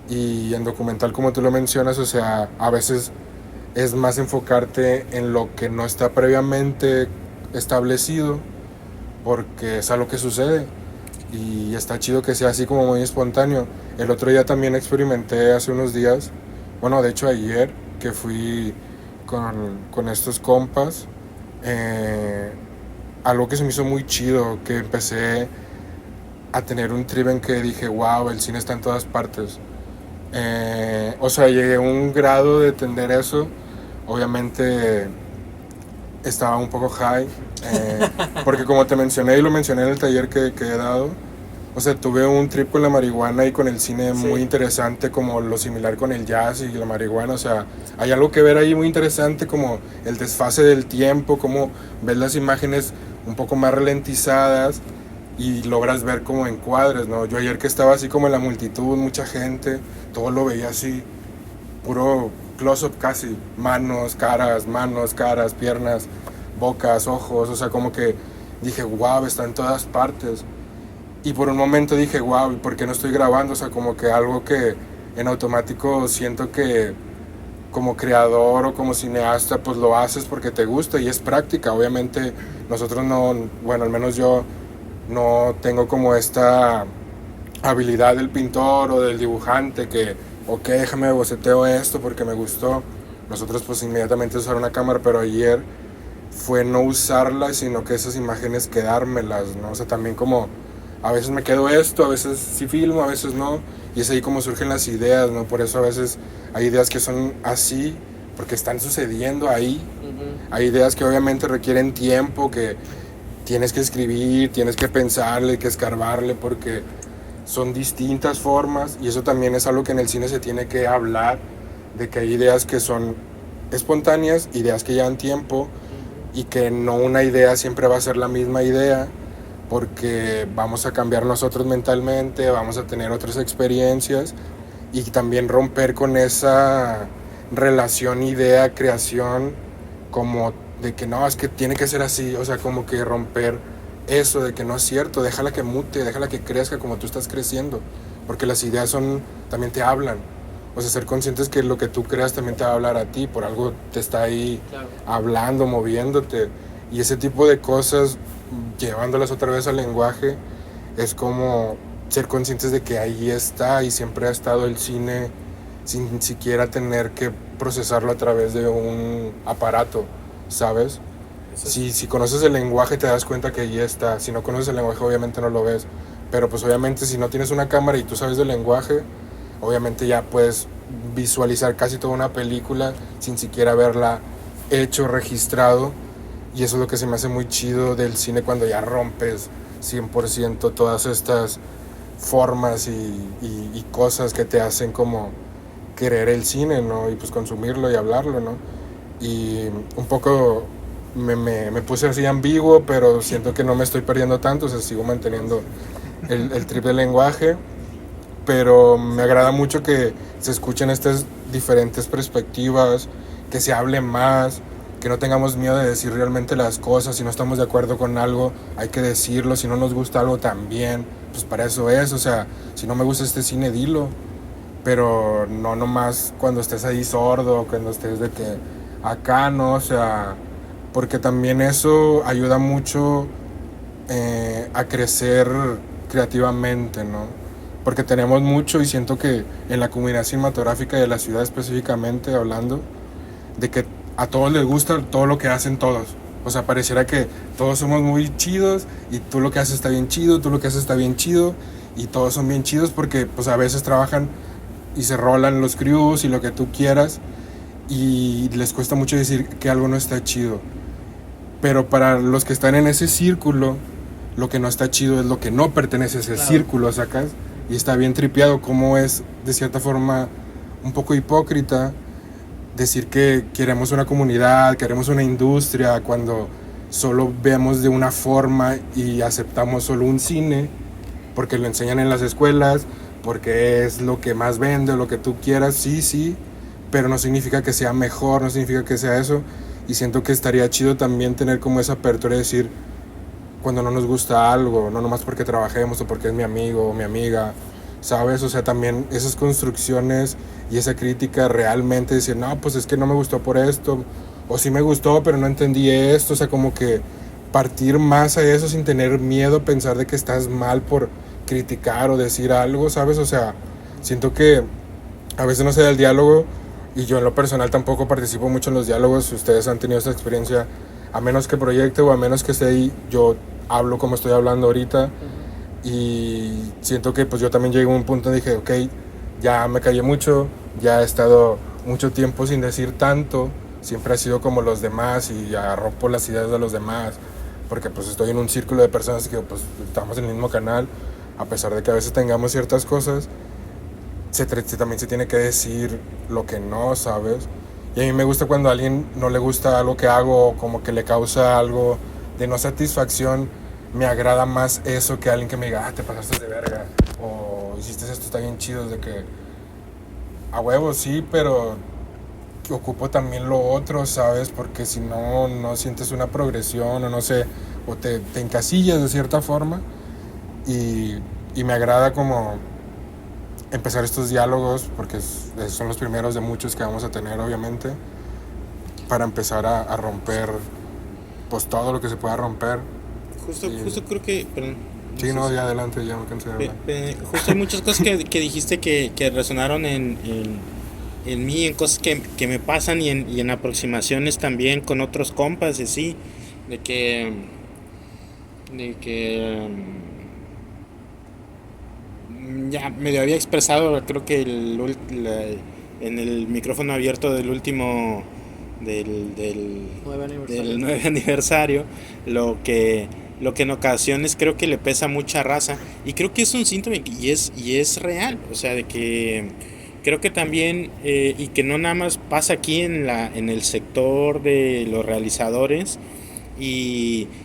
Y en documental, como tú lo mencionas, o sea, a veces es más enfocarte en lo que no está previamente establecido, porque es algo que sucede y está chido que sea así como muy espontáneo. El otro día también experimenté hace unos días, bueno, de hecho ayer, que fui con estos compas, algo que se me hizo muy chido, que empecé a tener un trip en que dije, wow, el cine está en todas partes. O sea, llegué a un grado de entender eso. Obviamente estaba un poco high, porque como te mencioné y lo mencioné en el taller que he dado, o sea, tuve un trip con la marihuana y con el cine muy interesante, como lo similar con el jazz y la marihuana. O sea, hay algo que ver ahí muy interesante, como el desfase del tiempo, como ves las imágenes un poco más ralentizadas y logras ver como encuadres, ¿no? Yo ayer que estaba así como en la multitud, mucha gente, todo lo veía así, puro close-up casi, manos, caras, piernas, bocas, ojos, o sea, como que dije, wow, está en todas partes. Y por un momento dije, wow, ¿por qué no estoy grabando? O sea, como que algo que en automático siento que como creador o como cineasta, pues lo haces porque te gusta y es práctica. Obviamente nosotros no, bueno, al menos yo no tengo como esta habilidad del pintor o del dibujante que, ok, déjame boceteo esto porque me gustó. Nosotros pues inmediatamente usar una cámara, pero ayer fue no usarla, sino que esas imágenes quedármelas, ¿no? O sea, también como a veces me quedo esto, a veces sí filmo, a veces no, y es ahí como surgen las ideas, ¿no? Por eso a veces hay ideas que son así, porque están sucediendo ahí. Hay ideas que obviamente requieren tiempo, que tienes que escribir, tienes que pensarle, que escarbarle, porque son distintas formas, y eso también es algo que en el cine se tiene que hablar, de que hay ideas que son espontáneas, ideas que llevan tiempo, y que no una idea siempre va a ser la misma idea, porque vamos a cambiar nosotros mentalmente, vamos a tener otras experiencias, y también romper con esa relación idea-creación, como de que no, es que tiene que ser así, o sea, como que romper eso de que no es cierto, déjala que mute, déjala que crezca como tú estás creciendo, porque las ideas también te hablan. O sea, ser conscientes que lo que tú creas también te va a hablar a ti, por algo te está ahí hablando, moviéndote, y ese tipo de cosas, llevándolas otra vez al lenguaje, es como ser conscientes de que ahí está y siempre ha estado el cine, sin siquiera tener que procesarlo a través de un aparato, ¿sabes? Si conoces el lenguaje te das cuenta que ahí está. Si no conoces el lenguaje obviamente no lo ves. Pero pues obviamente si no tienes una cámara y tú sabes del lenguaje, obviamente ya puedes visualizar casi toda una película sin siquiera verla hecho, registrado, y eso es lo que se me hace muy chido del cine cuando ya rompes 100% todas estas formas y cosas que te hacen como querer el cine, ¿no? Y pues consumirlo y hablarlo, ¿no? Y un poco me puse así ambiguo, pero siento que no me estoy perdiendo tanto, o sea, sigo manteniendo el trip del lenguaje, pero me agrada mucho que se escuchen estas diferentes perspectivas, que se hable más, que no tengamos miedo de decir realmente las cosas. Si no estamos de acuerdo con algo, hay que decirlo. Si no nos gusta algo también, pues para eso es. O sea, si no me gusta este cine, dilo. Pero no nomás cuando estés ahí sordo, cuando estés de que acá, ¿no? O sea, porque también eso ayuda mucho a crecer creativamente, ¿no? Porque tenemos mucho, y siento que en la comunidad cinematográfica de la ciudad específicamente hablando, de que a todos les gusta todo lo que hacen todos. O sea, pareciera que todos somos muy chidos y tú lo que haces está bien chido, tú lo que haces está bien chido, y todos son bien chidos porque pues a veces trabajan y se rolan los crews y lo que tú quieras, y les cuesta mucho decir que algo no está chido. Pero para los que están en ese círculo, lo que no está chido es lo que no pertenece a ese círculo, ¿sacas? Y está bien tripeado como es, de cierta forma, un poco hipócrita decir que queremos una comunidad, queremos una industria, cuando solo vemos de una forma y aceptamos solo un cine, porque lo enseñan en las escuelas, porque es lo que más vende, lo que tú quieras, sí, sí, pero no significa que sea mejor, no significa que sea eso. Y siento que estaría chido también tener como esa apertura de decir cuando no nos gusta algo, no nomás porque trabajemos o porque es mi amigo o mi amiga, ¿sabes? O sea, también esas construcciones y esa crítica realmente decir, no, pues es que no me gustó por esto, o sí me gustó pero no entendí esto, o sea, como que partir más a eso sin tener miedo a pensar de que estás mal por criticar o decir algo, ¿sabes? O sea, siento que a veces no se da el diálogo, y yo en lo personal tampoco participo mucho en los diálogos. Si ustedes han tenido esta experiencia, a menos que proyecte o a menos que esté ahí, yo hablo como estoy hablando ahorita, y siento que pues yo también llegué a un punto y dije, ok, ya me callé mucho, ya he estado mucho tiempo sin decir tanto, siempre ha sido como los demás y ya rompo las ideas de los demás, porque pues estoy en un círculo de personas que pues estamos en el mismo canal, a pesar de que a veces tengamos ciertas cosas, también se tiene que decir lo que no, ¿sabes? Y a mí me gusta cuando a alguien no le gusta algo que hago, o como que le causa algo de no satisfacción. Me agrada más eso que alguien que me diga, te pasaste de verga, o hiciste esto, está bien chido, de que a huevo sí, pero ocupo también lo otro, ¿sabes? Porque si no, no sientes una progresión, o no sé, o te encasillas de cierta forma, y me agrada como empezar estos diálogos, porque son los primeros de muchos que vamos a tener, obviamente, para empezar a romper pues todo lo que se pueda romper. Justo creo que, perdón. Sí, no, ya adelante, ya me cansé de hablar. Justo hay muchas cosas que dijiste que resonaron en mí, en cosas que me pasan y en aproximaciones también con otros compas, y así, de que ya medio había expresado, creo que en el micrófono abierto del último del 9 aniversario, lo que en ocasiones creo que le pesa a mucha raza, y creo que es un síntoma y es real, o sea, de que creo que también y que no nada más pasa aquí en el sector de los realizadores,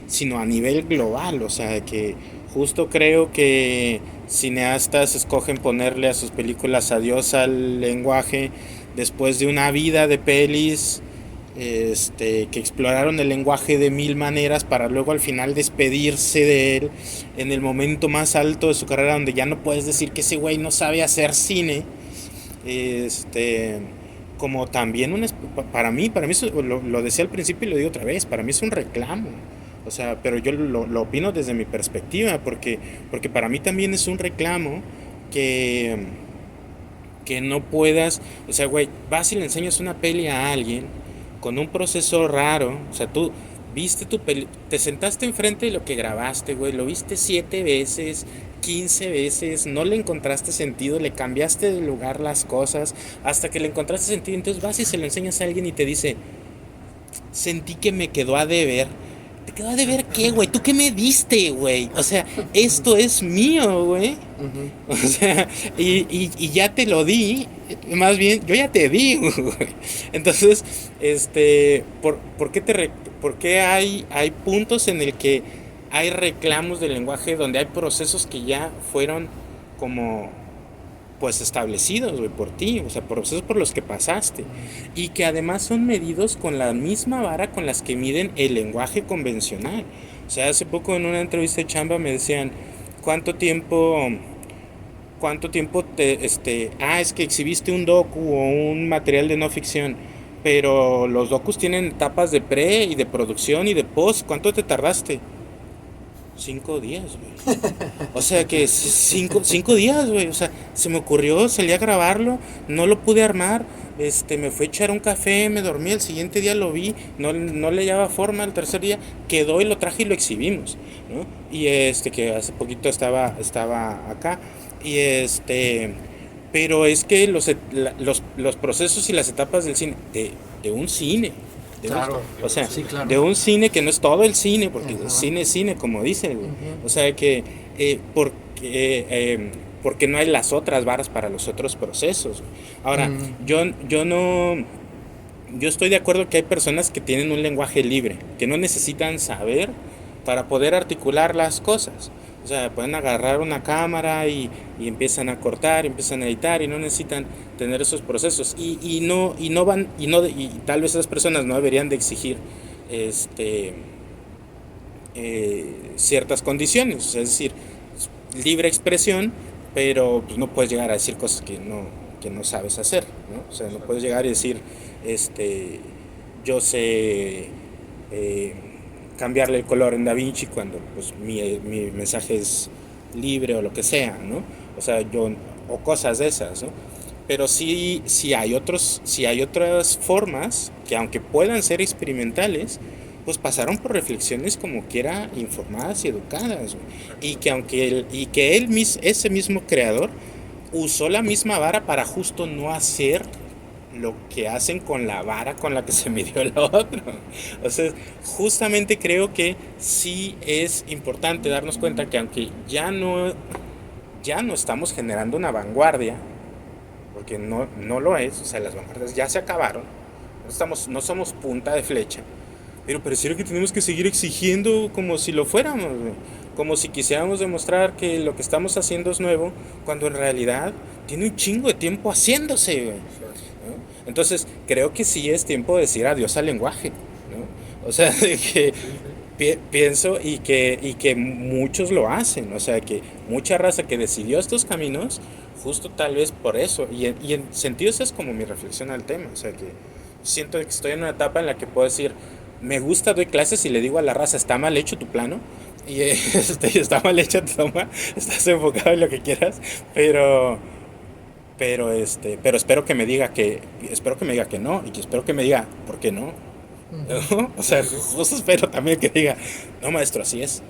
sino a nivel global, o sea, que justo creo que cineastas escogen ponerle a sus películas adiós al lenguaje después de una vida de pelis que exploraron el lenguaje de mil maneras para luego al final despedirse de él en el momento más alto de su carrera, donde ya no puedes decir que ese güey no sabe hacer cine. Como también para mí eso, lo decía al principio y lo digo otra vez, para mí es un reclamo. O sea, pero yo lo opino desde mi perspectiva, porque para mí también es un reclamo que no puedas, o sea, güey, vas y le enseñas una peli a alguien con un proceso raro, o sea, tú viste tu peli, te sentaste enfrente de lo que grabaste, güey, lo viste 7 veces, 15 veces, no le encontraste sentido, le cambiaste de lugar las cosas, hasta que le encontraste sentido, entonces vas y se lo enseñas a alguien y te dice, sentí que me quedó a deber. ¿Te quedó a deber qué, güey? ¿Tú qué me diste, güey? O sea, esto es mío, güey. Ujú. O sea, y ya te lo di. Más bien, yo ya te di, güey. Entonces, ¿por qué hay puntos en el que hay reclamos del lenguaje donde hay procesos que ya fueron como pues establecidos, güey, por ti, o sea, procesos por los que pasaste y que además son medidos con la misma vara con las que miden el lenguaje convencional? O sea, hace poco en una entrevista de chamba me decían, ¿cuánto tiempo es que exhibiste un docu o un material de no ficción, pero los docus tienen etapas de pre y de producción y de post, ¿cuánto te tardaste? 5 días, güey. O sea que 5 días, güey. O sea, se me ocurrió, salí a grabarlo, no lo pude armar. Me fui a echar un café, me dormí, el siguiente día lo vi, no le hallaba forma, el tercer día quedó y lo traje y lo exhibimos, ¿no? Y que hace poquito estaba acá. Y pero es que los procesos y las etapas del cine, de un cine, Claro. o sea, Sí, claro. de un cine que no es todo el cine, porque Ajá. el cine es cine, como dicen, güey. Ujú. O sea que, porque no hay las otras varas para los otros procesos, güey. Ahora, yo no, yo estoy de acuerdo que hay personas que tienen un lenguaje libre, que no necesitan saber para poder articular las cosas. O sea, pueden agarrar una cámara y empiezan a cortar, empiezan a editar y no necesitan tener esos procesos. Y tal vez esas personas no deberían de exigir este ciertas condiciones. O sea, es decir, libre expresión, pero pues, no puedes llegar a decir cosas que no sabes hacer, ¿no? O sea, no puedes llegar y decir, yo sé eh, cambiarle el color en DaVinci cuando pues mi mensaje es libre o lo que sea, ¿no? O sea, o cosas de esas, ¿no? Pero sí hay otras formas que aunque puedan ser experimentales, pues pasaron por reflexiones como quiera informadas y educadas, güey. Y que ese mismo creador usó la misma vara para justo no hacer lo que hacen con la vara con la que se midió el otro. O sea, justamente creo que sí es importante darnos cuenta que aunque ya no estamos generando una vanguardia, porque no lo es, o sea, las vanguardias ya se acabaron, no somos punta de flecha, pero pareciera que tenemos que seguir exigiendo como si lo fuéramos, güey. Como si quisiéramos demostrar que lo que estamos haciendo es nuevo, cuando en realidad tiene un chingo de tiempo haciéndose, güey, ¿no? Entonces, creo que sí es tiempo de decir adiós al lenguaje, ¿no? O sea, de que pienso y que muchos lo hacen, o sea, que mucha raza que decidió estos caminos, justo tal vez por eso, y en sentido esa es como mi reflexión al tema, o sea, que siento que estoy en una etapa en la que puedo decir, me gusta, doy clases y le digo a la raza, está mal hecho tu plano, y está mal hecha tu toma, estás enfocado en lo que quieras, pero espero que me diga que no, y que espero que me diga, ¿por qué no? ¿No? O sea, justo espero también que diga, no maestro, así es,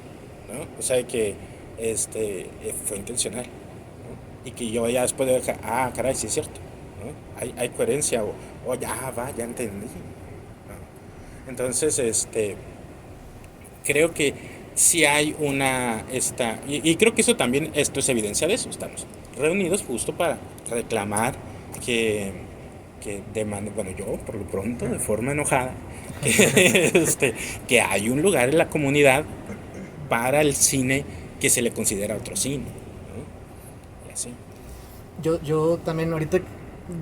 ¿no? O sea, que fue intencional, ¿no? Y que yo ya después de ver, caray, sí es cierto, ¿no? Hay coherencia, o ya va, ya entendí, ¿no? Entonces, creo que sí hay y creo que eso también, esto es evidencia de eso, estamos reunidos justo para reclamar que, bueno, yo por lo pronto, de forma enojada, que hay un lugar en la comunidad para el cine que se le considera otro cine, ¿no? Y así. Yo también, ahorita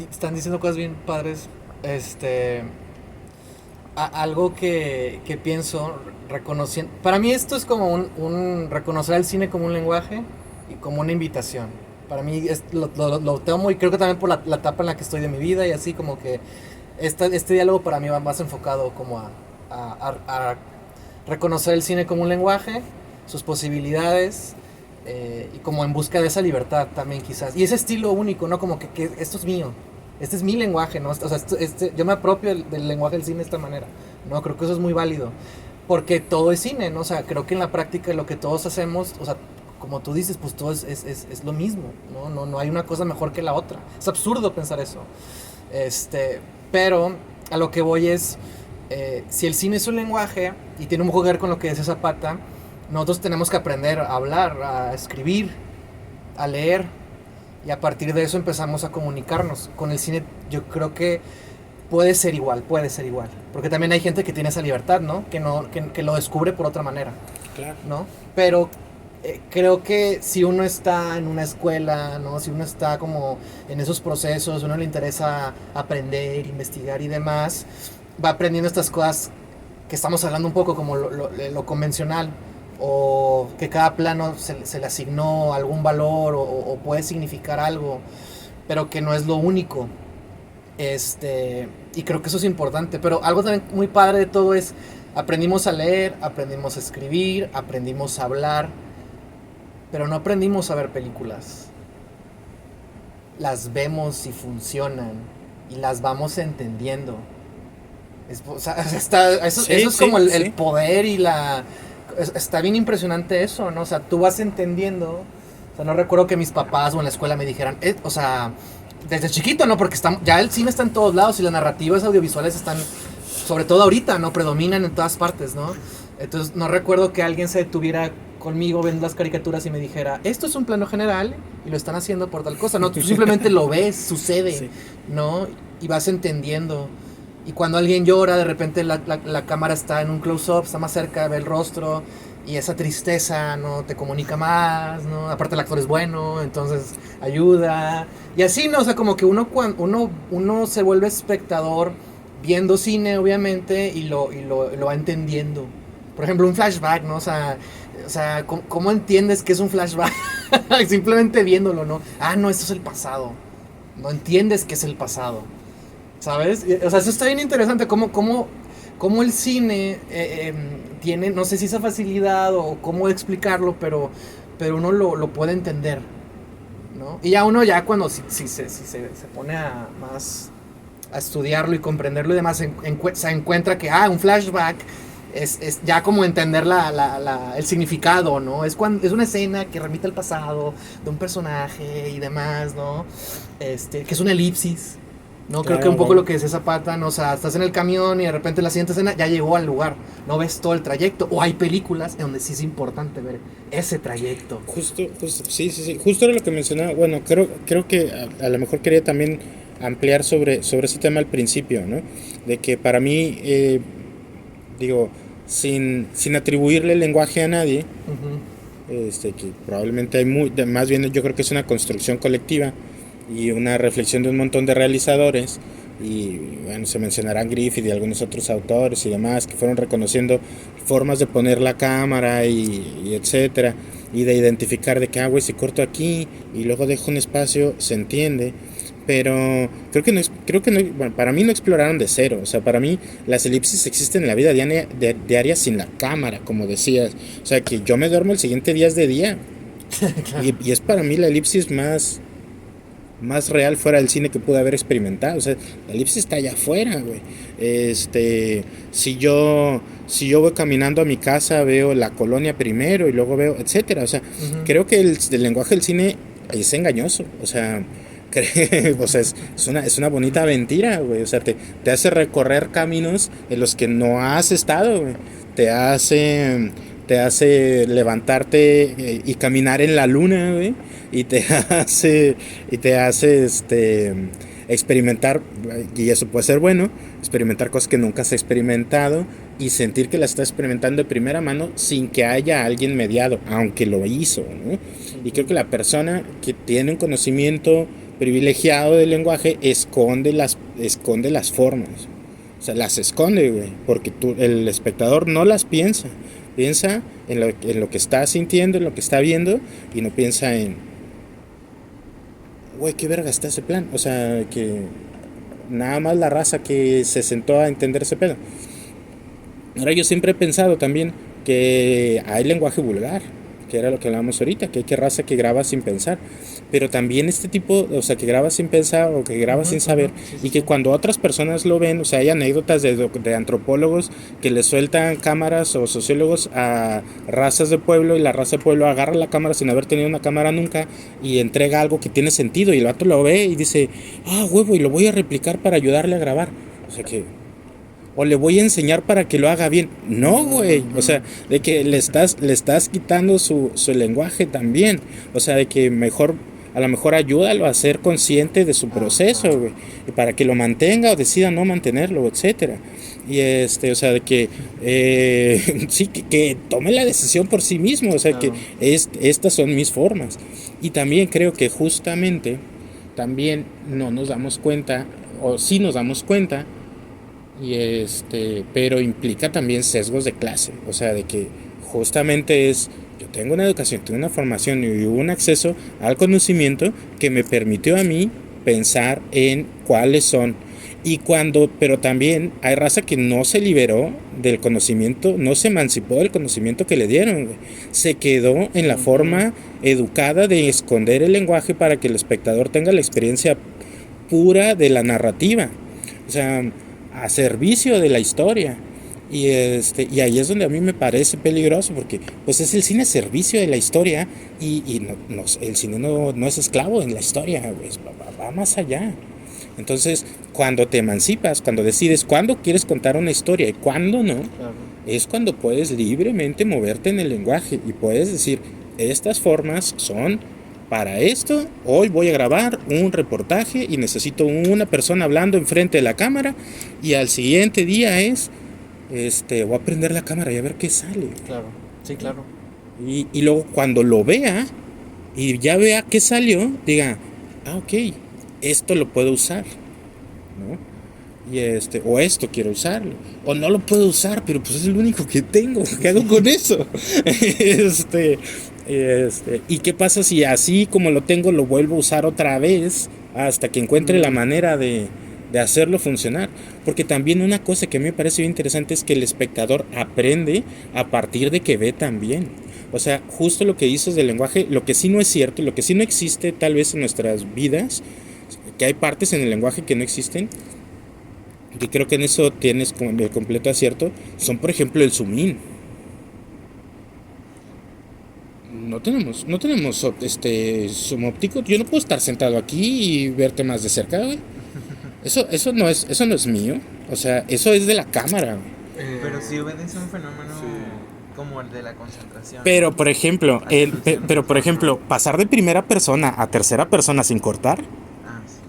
están diciendo cosas bien padres. Algo que pienso, reconociendo. Para mí, esto es como un reconocer al cine como un lenguaje y como una invitación. Para mí, lo tomo, y creo que también por la etapa en la que estoy de mi vida, y así como que este diálogo para mí va más enfocado como a reconocer el cine como un lenguaje, sus posibilidades, y como en busca de esa libertad también quizás. Y ese estilo único, ¿no? Como que esto es mío, este es mi lenguaje, ¿no? O sea, yo me apropio del lenguaje del cine de esta manera, ¿no? Creo que eso es muy válido, porque todo es cine, ¿no? O sea, creo que en la práctica lo que todos hacemos, o sea, como tú dices, pues todo es lo mismo, ¿no? No hay una cosa mejor que la otra. Es absurdo pensar eso. Pero a lo que voy es, si el cine es un lenguaje y tiene un poco que ver con lo que decía Zapata, nosotros tenemos que aprender a hablar, a escribir, a leer, y a partir de eso empezamos a comunicarnos. Con el cine yo creo que puede ser igual, porque también hay gente que tiene esa libertad, ¿no? Que lo descubre por otra manera, Claro. ¿no? Pero creo que si uno está en una escuela, ¿no? Si uno está como en esos procesos, uno le interesa aprender, investigar y demás, va aprendiendo estas cosas que estamos hablando un poco como lo convencional, o que cada plano se le asignó algún valor o puede significar algo, pero que no es lo único. Y creo que eso es importante, pero algo también muy padre de todo es aprendimos a leer, aprendimos a escribir, aprendimos a hablar, pero no aprendimos a ver películas. Las vemos y funcionan y las vamos entendiendo. O sea, eso es como el poder y está bien impresionante eso, ¿no? O sea, tú vas entendiendo. O sea, no recuerdo que mis papás o en la escuela me dijeran, o sea, desde chiquito, ¿no? Porque ya el cine está en todos lados y las narrativas audiovisuales están, sobre todo ahorita, ¿no? Predominan en todas partes, ¿no? Entonces, no recuerdo que alguien se detuviera conmigo viendo las caricaturas y me dijera, esto es un plano general y lo están haciendo por tal cosa. No, tú simplemente lo ves, sucede, ¿no? Y vas entendiendo. Y cuando alguien llora, de repente la cámara está en un close-up, está más cerca, ve el rostro, y esa tristeza, ¿no? Te comunica más, ¿no? Aparte el actor es bueno, entonces ayuda. Y así, ¿no? O sea, como que uno se vuelve espectador viendo cine, obviamente, y lo va entendiendo. Por ejemplo, un flashback, ¿no? O sea, ¿cómo entiendes que es un flashback? Simplemente viéndolo, ¿no? Ah, no, esto es el pasado. No entiendes que es el pasado, ¿sabes? O sea, eso está bien interesante, cómo el cine tiene, no sé si esa facilidad o cómo explicarlo, pero uno lo puede entender, ¿no? Y ya uno cuando si se pone más a estudiarlo y comprenderlo y demás, se encuentra que, un flashback es ya como entender el significado, ¿no? Es una escena que remite al pasado de un personaje y demás, ¿no? Que es una elipsis, ¿no? Creo que un poco lo que decía Zapata, ¿no? O sea, estás en el camión y de repente la siguiente escena ya llegó al lugar, no ves todo el trayecto, o hay películas en donde sí es importante ver ese trayecto. Justo, sí, justo era lo que mencionaba. Bueno, creo que a lo mejor quería también ampliar sobre ese tema al principio, ¿no? De que para mí, digo, sin atribuirle el lenguaje a nadie, que probablemente hay más bien yo creo que es una construcción colectiva y una reflexión de un montón de realizadores, y bueno, se mencionarán Griffith y algunos otros autores y demás que fueron reconociendo formas de poner la cámara y etcétera, y de identificar de que güey, si corto aquí y luego dejo un espacio, se entiende. Pero creo que no, bueno, para mí no exploraron de cero. O sea, para mí las elipsis existen en la vida diaria sin la cámara, como decías. O sea, que yo me duermo el siguiente día es de día. Claro. Y es para mí la elipsis más real fuera del cine que pude haber experimentado. O sea, la elipsis está allá afuera, güey. Si yo voy caminando a mi casa, veo la colonia primero y luego veo, etcétera. O sea, creo que el lenguaje del cine es engañoso. O sea, es una bonita mentira, güey. O sea, te hace recorrer caminos en los que no has estado, güey. Te hace levantarte y caminar en la luna, güey. Y te hace experimentar, y eso puede ser bueno, experimentar cosas que nunca has experimentado y sentir que las estás experimentando de primera mano sin que haya alguien mediado, aunque lo hizo, ¿no? Y creo que la persona que tiene un conocimiento privilegiado del lenguaje esconde las formas. O sea, las esconde, güey, porque el espectador no las piensa en lo que está sintiendo, en lo que está viendo, y no piensa en, güey, qué verga está ese plan. O sea, que nada más la raza que se sentó a entender ese pedo. Ahora, yo siempre he pensado también que hay lenguaje vulgar, que era lo que hablábamos ahorita, que hay que raza que graba sin pensar, pero también este tipo, o sea, que graba sin pensar o que graba sin saber, y que cuando otras personas lo ven, o sea, hay anécdotas de antropólogos que le sueltan cámaras, o sociólogos a razas de pueblo, y la raza de pueblo agarra la cámara sin haber tenido una cámara nunca y entrega algo que tiene sentido, y el vato lo ve y dice, huevo, y lo voy a replicar para ayudarle a grabar. O sea que o le voy a enseñar para que lo haga bien. No, güey. O sea, de que le estás quitando su lenguaje también. O sea, de que a lo mejor ayúdalo a ser consciente de su proceso, güey. Y para que lo mantenga o decida no mantenerlo, etcétera. Y o sea, de que sí, que tome la decisión por sí mismo. O sea, que estas son mis formas. Y también creo que justamente también no nos damos cuenta, o sí nos damos cuenta, pero implica también sesgos de clase, o sea, de que justamente yo tengo una educación, tengo una formación y un acceso al conocimiento que me permitió a mí pensar en cuáles son. Pero también hay raza que no se liberó del conocimiento, no se emancipó del conocimiento que le dieron, güey. Se quedó en la forma educada de esconder el lenguaje para que el espectador tenga la experiencia pura de la narrativa, o sea, a servicio de la historia. Y ahí es donde a mí me parece peligroso, porque pues es el cine a servicio de la historia, y el cine no es esclavo en la historia, pues, va más allá. Entonces, cuando te emancipas, cuando decides cuándo quieres contar una historia y cuándo no, es cuando puedes libremente moverte en el lenguaje y puedes decir, estas formas son para esto. Hoy voy a grabar un reportaje y necesito una persona hablando enfrente de la cámara, y al siguiente día voy a prender la cámara y a ver qué sale. Claro, sí, claro. Y luego cuando lo vea y ya vea qué salió, diga, ok, esto lo puedo usar, ¿no? O esto quiero usarlo, o no lo puedo usar, pero pues es el único que tengo. ¿Qué hago con eso? ¿Y qué pasa si así como lo tengo lo vuelvo a usar otra vez hasta que encuentre la manera de hacerlo funcionar? Porque también una cosa que a mí me parece bien interesante es que el espectador aprende a partir de que ve también. O sea, justo lo que dices del lenguaje, lo que sí no es cierto, lo que sí no existe tal vez en nuestras vidas, que hay partes en el lenguaje que no existen, que creo que en eso tienes como el completo acierto, son por ejemplo el zoom in. No tenemos zoom óptico. Yo no puedo estar sentado aquí y verte más de cerca, güey. Eso no es mío. O sea, eso es de la cámara, güey. Pero sí obedece a un fenómeno como el de la concentración. Pero por ejemplo, pasar de primera persona a tercera persona sin cortar,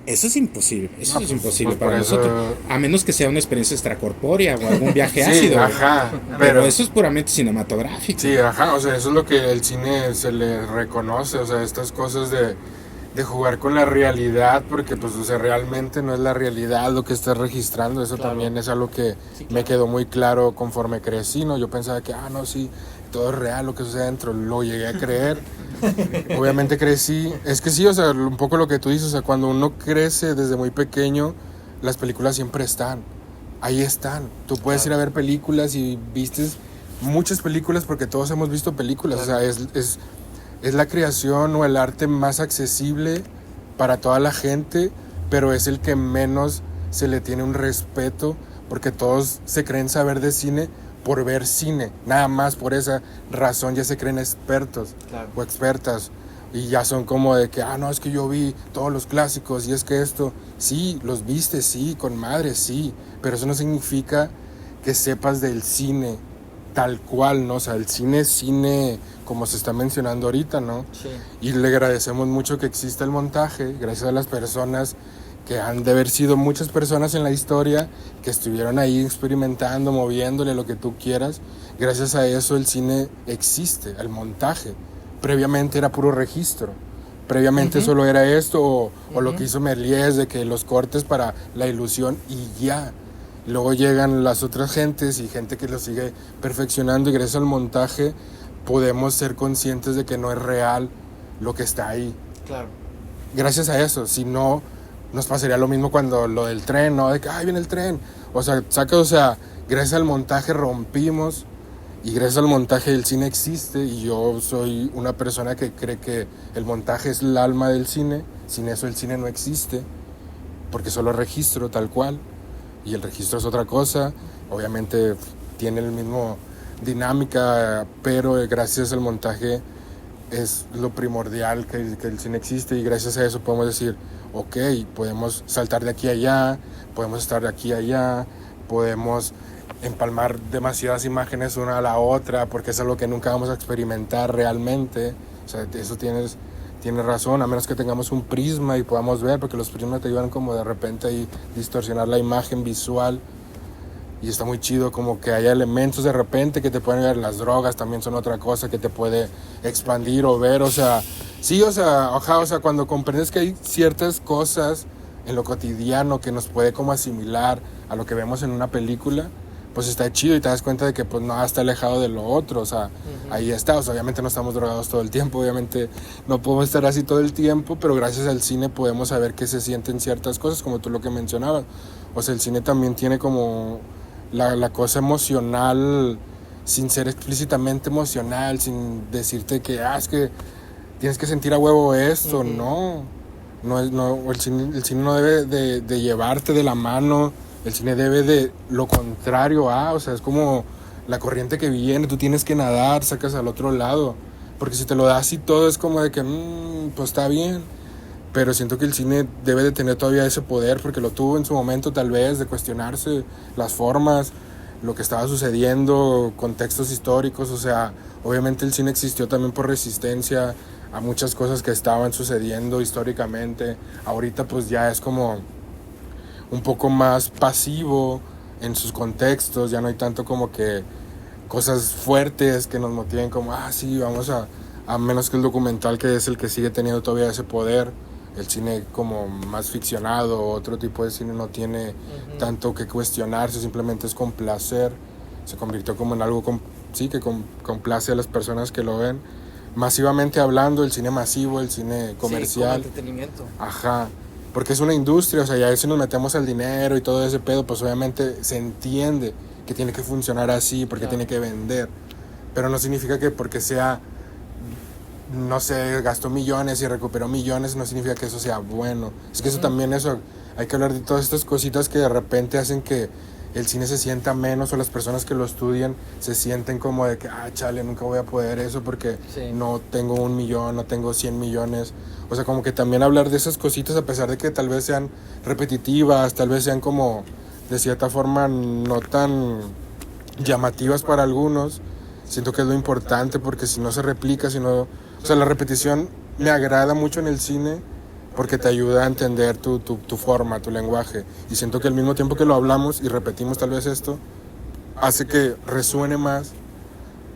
eso es imposible. Eso es imposible pues para nosotros. A menos que sea una experiencia extracorpórea o algún viaje sí, ácido. Ajá, pero eso es puramente cinematográfico. Sí, ajá, o sea, eso es lo que el cine se le reconoce, o sea, estas cosas de jugar con la realidad, porque pues, o sea, realmente no es la realidad lo que estás registrando. Eso también es algo que me quedó muy claro conforme crecí, ¿no? Yo pensaba que, no, sí, todo es real lo que sucede adentro, lo llegué a creer. Obviamente crecí, es que sí, o sea, un poco lo que tú dices, o sea, cuando uno crece desde muy pequeño, las películas siempre están, ahí están. Tú puedes ir a ver películas y vistes muchas películas porque todos hemos visto películas, o sea, es la creación o el arte más accesible para toda la gente, pero es el que menos se le tiene un respeto, porque todos se creen saber de cine por ver cine, nada más por esa razón ya se creen expertos o expertas, y ya son como de que, no, es que yo vi todos los clásicos y es que esto, sí, los viste, sí, con madre, sí, pero eso no significa que sepas del cine tal cual, ¿no? O sea, el cine como se está mencionando ahorita, ¿no? Sí. Y le agradecemos mucho que exista el montaje, gracias a las personas que han de haber sido muchas personas en la historia que estuvieron ahí experimentando, moviéndole lo que tú quieras. Gracias a eso el cine existe, el montaje. Previamente era puro registro. Previamente solo era esto o lo que hizo Méliès, de que los cortes para la ilusión y ya. Luego llegan las otras gentes y gente que lo sigue perfeccionando, y gracias al montaje podemos ser conscientes de que no es real lo que está ahí. Claro. Gracias a eso, si no, nos pasaría lo mismo cuando lo del tren, ¿no? De que, viene el tren. O sea, gracias al montaje rompimos, y gracias al montaje el cine existe, y yo soy una persona que cree que el montaje es el alma del cine. Sin eso el cine no existe, porque solo registro tal cual, y el registro es otra cosa. Obviamente tiene el mismo dinámica, pero gracias al montaje es lo primordial que el cine existe, y gracias a eso podemos decir, ok, podemos saltar de aquí a allá, podemos estar de aquí a allá, podemos empalmar demasiadas imágenes una a la otra, porque es algo que nunca vamos a experimentar realmente. O sea, eso tienes razón, a menos que tengamos un prisma y podamos ver, porque los prismas te ayudan como de repente ahí distorsionar la imagen visual. Y está muy chido como que haya elementos de repente que te pueden ver. Las drogas también son otra cosa que te puede expandir o ver, o sea, sí, o sea, cuando comprendes que hay ciertas cosas en lo cotidiano que nos puede como asimilar a lo que vemos en una película, pues está chido y te das cuenta de que pues no está alejado de lo otro, o sea, ahí está, o sea, obviamente no estamos drogados todo el tiempo, obviamente no podemos estar así todo el tiempo, pero gracias al cine podemos saber qué se sienten ciertas cosas, como tú lo que mencionabas, o sea, el cine también tiene como la cosa emocional, sin ser explícitamente emocional, sin decirte que, es que tienes que sentir a huevo esto, no, el cine no debe de llevarte de la mano. El cine debe de lo contrario o sea, es como la corriente que viene, tú tienes que nadar, sacas al otro lado, porque si te lo das y todo es como de que, pues está bien, pero siento que el cine debe de tener todavía ese poder, porque lo tuvo en su momento tal vez, de cuestionarse las formas, lo que estaba sucediendo, contextos históricos, o sea, obviamente el cine existió también por resistencia a muchas cosas que estaban sucediendo históricamente. Ahorita pues ya es como un poco más pasivo en sus contextos, ya no hay tanto como que cosas fuertes que nos motiven como, sí, vamos a menos que el documental, que es el que sigue teniendo todavía ese poder. El cine como más ficcionado, otro tipo de cine no tiene tanto que cuestionarse, simplemente es complacer. Se convirtió como en algo que complace a las personas que lo ven. Masivamente hablando, el cine masivo, el cine comercial. Sí, como entretenimiento. Ajá. Porque es una industria, o sea, ya si nos metemos al dinero y todo ese pedo, pues obviamente se entiende que tiene que funcionar así, porque tiene que vender. Pero no significa que porque sea, no sé, gastó millones y recuperó millones, no significa que eso sea bueno. Es que eso también, hay que hablar de todas estas cositas que de repente hacen que el cine se sienta menos, o las personas que lo estudian se sienten como de que, chale, nunca voy a poder eso porque no tengo 1 millón, no tengo 100 millones. O sea, como que también hablar de esas cositas, a pesar de que tal vez sean repetitivas, tal vez sean como de cierta forma no tan llamativas para algunos, siento que es lo importante, porque si no se replica, o sea, la repetición me agrada mucho en el cine porque te ayuda a entender tu forma, tu lenguaje, y siento que al mismo tiempo que lo hablamos y repetimos tal vez esto, hace que resuene más,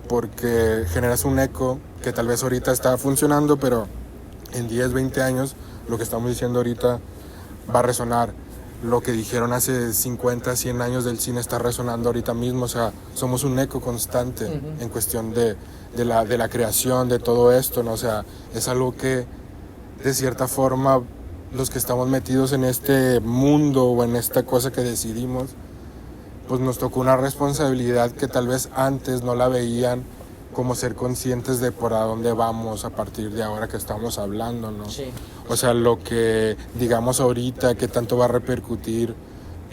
porque generas un eco que tal vez ahorita está funcionando, pero en 10, 20 años lo que estamos diciendo ahorita va a resonar. Lo que dijeron hace 50, 100 años del cine está resonando ahorita mismo. O sea, somos un eco constante en cuestión de la creación de todo esto, ¿no? O sea, es algo que de cierta forma los que estamos metidos en este mundo o en esta cosa que decidimos, pues nos tocó una responsabilidad que tal vez antes no la veían, como ser conscientes de por a dónde vamos a partir de ahora que estamos hablando, ¿no? Sí. O sea, lo que digamos ahorita, qué tanto va a repercutir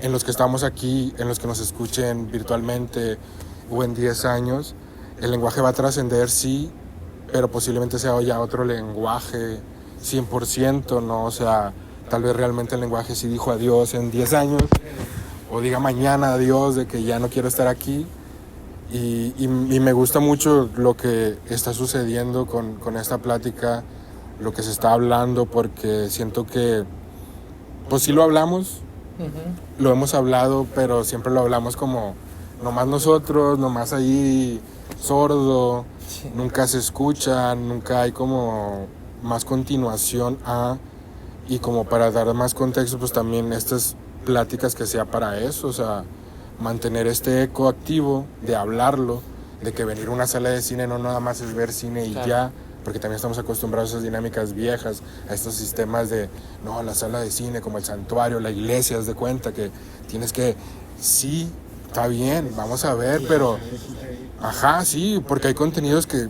en los que estamos aquí, en los que nos escuchen virtualmente, o en 10 años. El lenguaje va a trascender, sí, pero posiblemente sea ya otro lenguaje 100%, ¿no? O sea, tal vez realmente el lenguaje sí dijo adiós en 10 años, o diga mañana adiós de que ya no quiero estar aquí. Y me gusta mucho lo que está sucediendo con esta plática, lo que se está hablando, porque siento que, pues sí lo hablamos, lo hemos hablado, pero siempre lo hablamos como nomás nosotros, nomás ahí sordo, nunca se escucha, nunca hay como más continuación y como para dar más contexto, pues también estas pláticas que sea para eso, o sea, mantener este eco activo, de hablarlo, de que venir a una sala de cine no nada más es ver cine y ya, porque también estamos acostumbrados a esas dinámicas viejas, a estos sistemas de, no, la sala de cine como el santuario, la iglesia, haz de cuenta que tienes que, sí, está bien, vamos a ver, pero, sí, porque hay contenidos que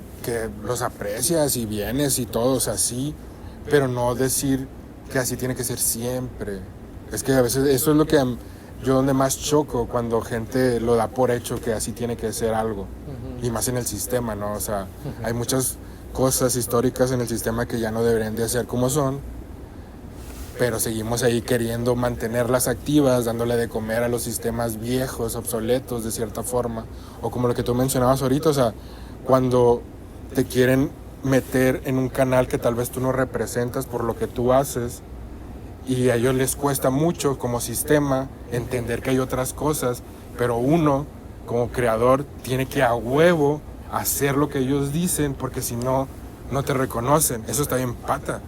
los aprecias y vienes y todo, o sea, sí, pero no decir que así tiene que ser siempre. Es que a veces eso es lo que yo donde más choco, cuando gente lo da por hecho que así tiene que ser algo, y más en el sistema, ¿no? O sea, hay muchas cosas históricas en el sistema que ya no deberían de ser como son, pero seguimos ahí queriendo mantenerlas activas, dándole de comer a los sistemas viejos, obsoletos de cierta forma, o como lo que tú mencionabas ahorita, o sea, cuando te quieren meter en un canal que tal vez tú no representas por lo que tú haces, y a ellos les cuesta mucho como sistema entender que hay otras cosas, pero uno como creador tiene que a huevo hacer lo que ellos dicen, porque si no, no te reconocen. Eso está bien pata.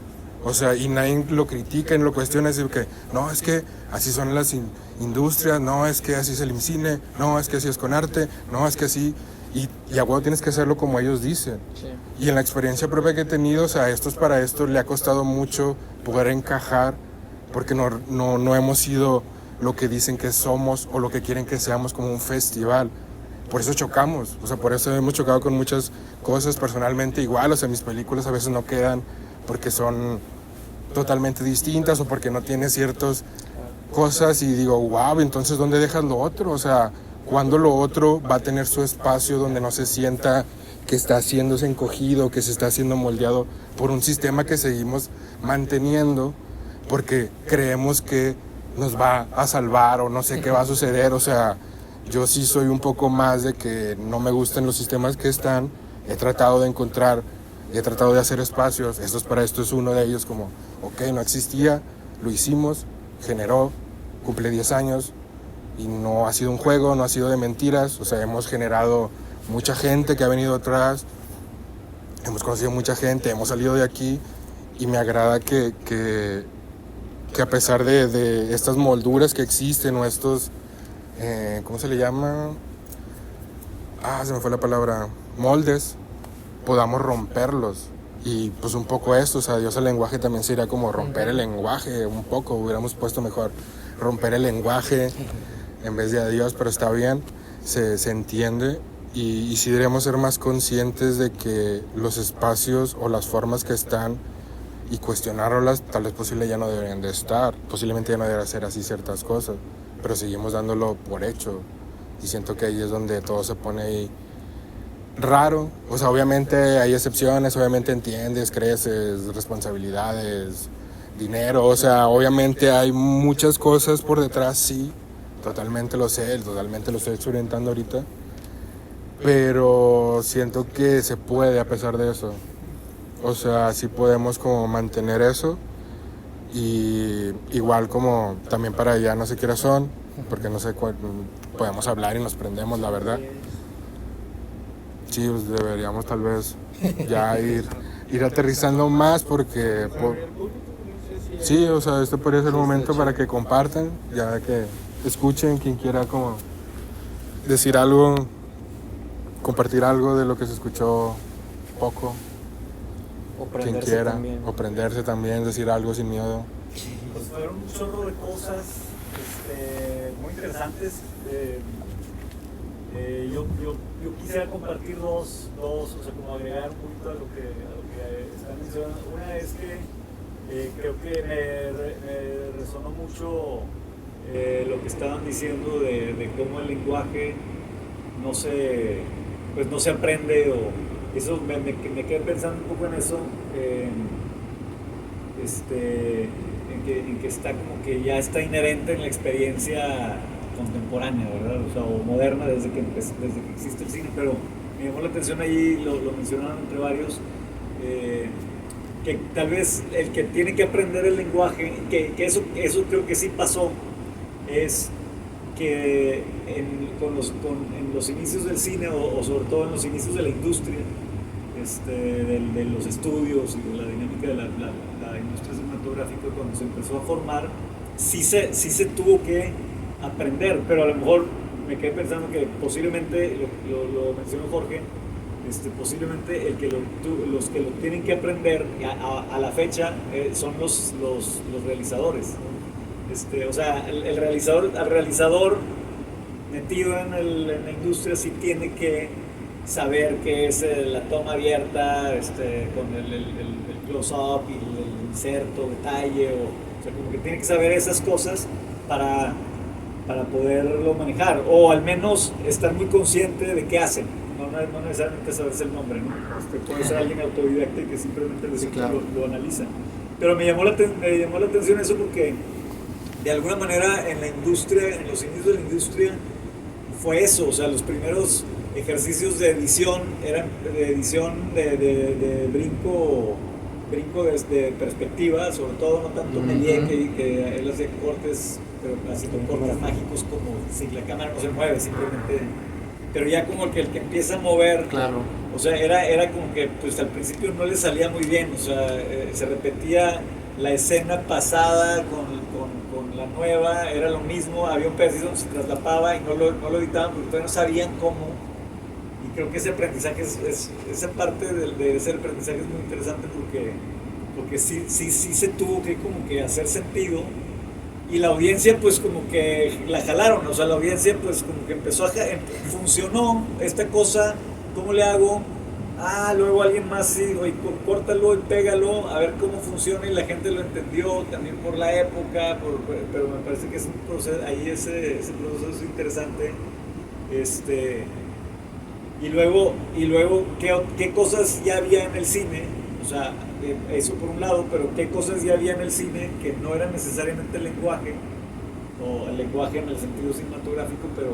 O sea, y nadie lo critica ni lo cuestiona, es decir que no, es que así son las industrias, no, es que así es el cine, no, es que así es con arte, no, es que así, y a huevo tienes que hacerlo como ellos dicen. Sí. Y en la experiencia propia que he tenido, o sea, para esto le ha costado mucho poder encajar, porque no hemos sido lo que dicen que somos o lo que quieren que seamos como un festival. Por eso chocamos, o sea, por eso hemos chocado con muchas cosas personalmente igual, o sea, mis películas a veces no quedan porque son totalmente distintas o porque no tiene ciertas cosas y digo, wow, entonces ¿dónde dejas lo otro? O sea, ¿cuándo lo otro va a tener su espacio donde no se sienta que está haciéndose encogido, que se está haciendo moldeado por un sistema que seguimos manteniendo porque creemos que nos va a salvar o no sé qué va a suceder? O sea, yo sí soy un poco más de que no me gustan los sistemas que están. He tratado de hacer espacios. Esto es uno de ellos, como, ok, no existía, lo hicimos, generó, cumple 10 años y no ha sido un juego, no ha sido de mentiras. O sea, hemos generado mucha gente que ha venido atrás, hemos conocido mucha gente, hemos salido de aquí y me agrada que a pesar de estas molduras que existen o estos, ¿cómo se le llama? Se me fue la palabra, moldes, podamos romperlos. Y pues un poco esto, o sea, Dios al lenguaje también sería como romper el lenguaje, un poco, hubiéramos puesto mejor, romper el lenguaje en vez de adiós, pero está bien, se entiende. Y sí deberíamos ser más conscientes de que los espacios o las formas que están y cuestionarlas, tal vez posible ya no deberían de estar, posiblemente ya no deberían ser así ciertas cosas, pero seguimos dándolo por hecho y siento que ahí es donde todo se pone ahí raro. O sea, obviamente hay excepciones, obviamente entiendes, creces, responsabilidades, dinero, o sea, obviamente hay muchas cosas por detrás, sí, totalmente lo sé, totalmente lo estoy experimentando ahorita, pero siento que se puede a pesar de eso. O sea, sí podemos como mantener eso y igual como también para allá no sé qué razón, porque no sé cuál, podemos hablar y nos prendemos, la verdad. Sí, pues deberíamos tal vez ya ir aterrizando más porque sí, o sea, este podría ser el momento para que compartan, ya que escuchen quien quiera como decir algo, compartir algo de lo que se escuchó poco. Quien quiera, o prenderse también, decir algo sin miedo. Pues fueron un chorro de cosas muy interesantes. Yo quisiera compartir dos, o sea, como agregar un poquito a lo que están mencionando. Una es que creo que me resonó mucho lo que estaban diciendo de cómo el lenguaje no se aprende, o eso me quedé pensando un poco en eso, en que está como que ya está inherente en la experiencia contemporánea, ¿verdad? O sea, o moderna desde que existe el cine, pero me llamó la atención ahí, lo mencionaron entre varios, que tal vez el que tiene que aprender el lenguaje, que eso creo que sí pasó, es que en los inicios del cine, o sobre todo en los inicios de la industria, de los estudios y de la dinámica de la industria cinematográfica, cuando se empezó a formar, sí se tuvo que aprender, pero a lo mejor me quedé pensando que posiblemente, lo mencionó Jorge, posiblemente los que lo tienen que aprender a la fecha son los realizadores. O sea, al realizador metido en la industria sí tiene que saber qué es la toma abierta, con el close-up y el inserto, detalle, o sea, como que tiene que saber esas cosas para poderlo manejar, o al menos estar muy consciente de qué hacen, no necesariamente saberse el nombre, ¿no? Puede ser alguien autodidacta que simplemente lo analiza. Pero me llamó la atención eso porque de alguna manera en la industria, en los inicios de la industria, fue eso, o sea, los primeros ejercicios de edición eran de edición de brinco de perspectiva, sobre todo no tanto Méliès, que él hacía cortes, pero haciendo cortes mágicos como si la cámara no se mueve, simplemente, pero ya como el que empieza a mover, Claro. o sea, era como que pues al principio no le salía muy bien, o sea, se repetía la escena pasada con la nueva, era lo mismo, había un pedacito donde se traslapaba y no lo editaban porque todavía no sabían cómo. Y creo que ese aprendizaje, esa parte de ese aprendizaje es muy interesante porque sí se tuvo que como que hacer sentido. Y la audiencia pues como que la jalaron, o sea, la audiencia pues como que empezó funcionó esta cosa, ¿cómo le hago? Luego alguien más sí, oye, córtalo y pégalo, a ver cómo funciona, y la gente lo entendió también por la época, pero me parece que es un proceso, ahí ese proceso es interesante. Y luego ¿qué cosas ya había en el cine? O sea, eso por un lado, pero ¿qué cosas ya había en el cine que no era necesariamente el lenguaje, o el lenguaje en el sentido cinematográfico, pero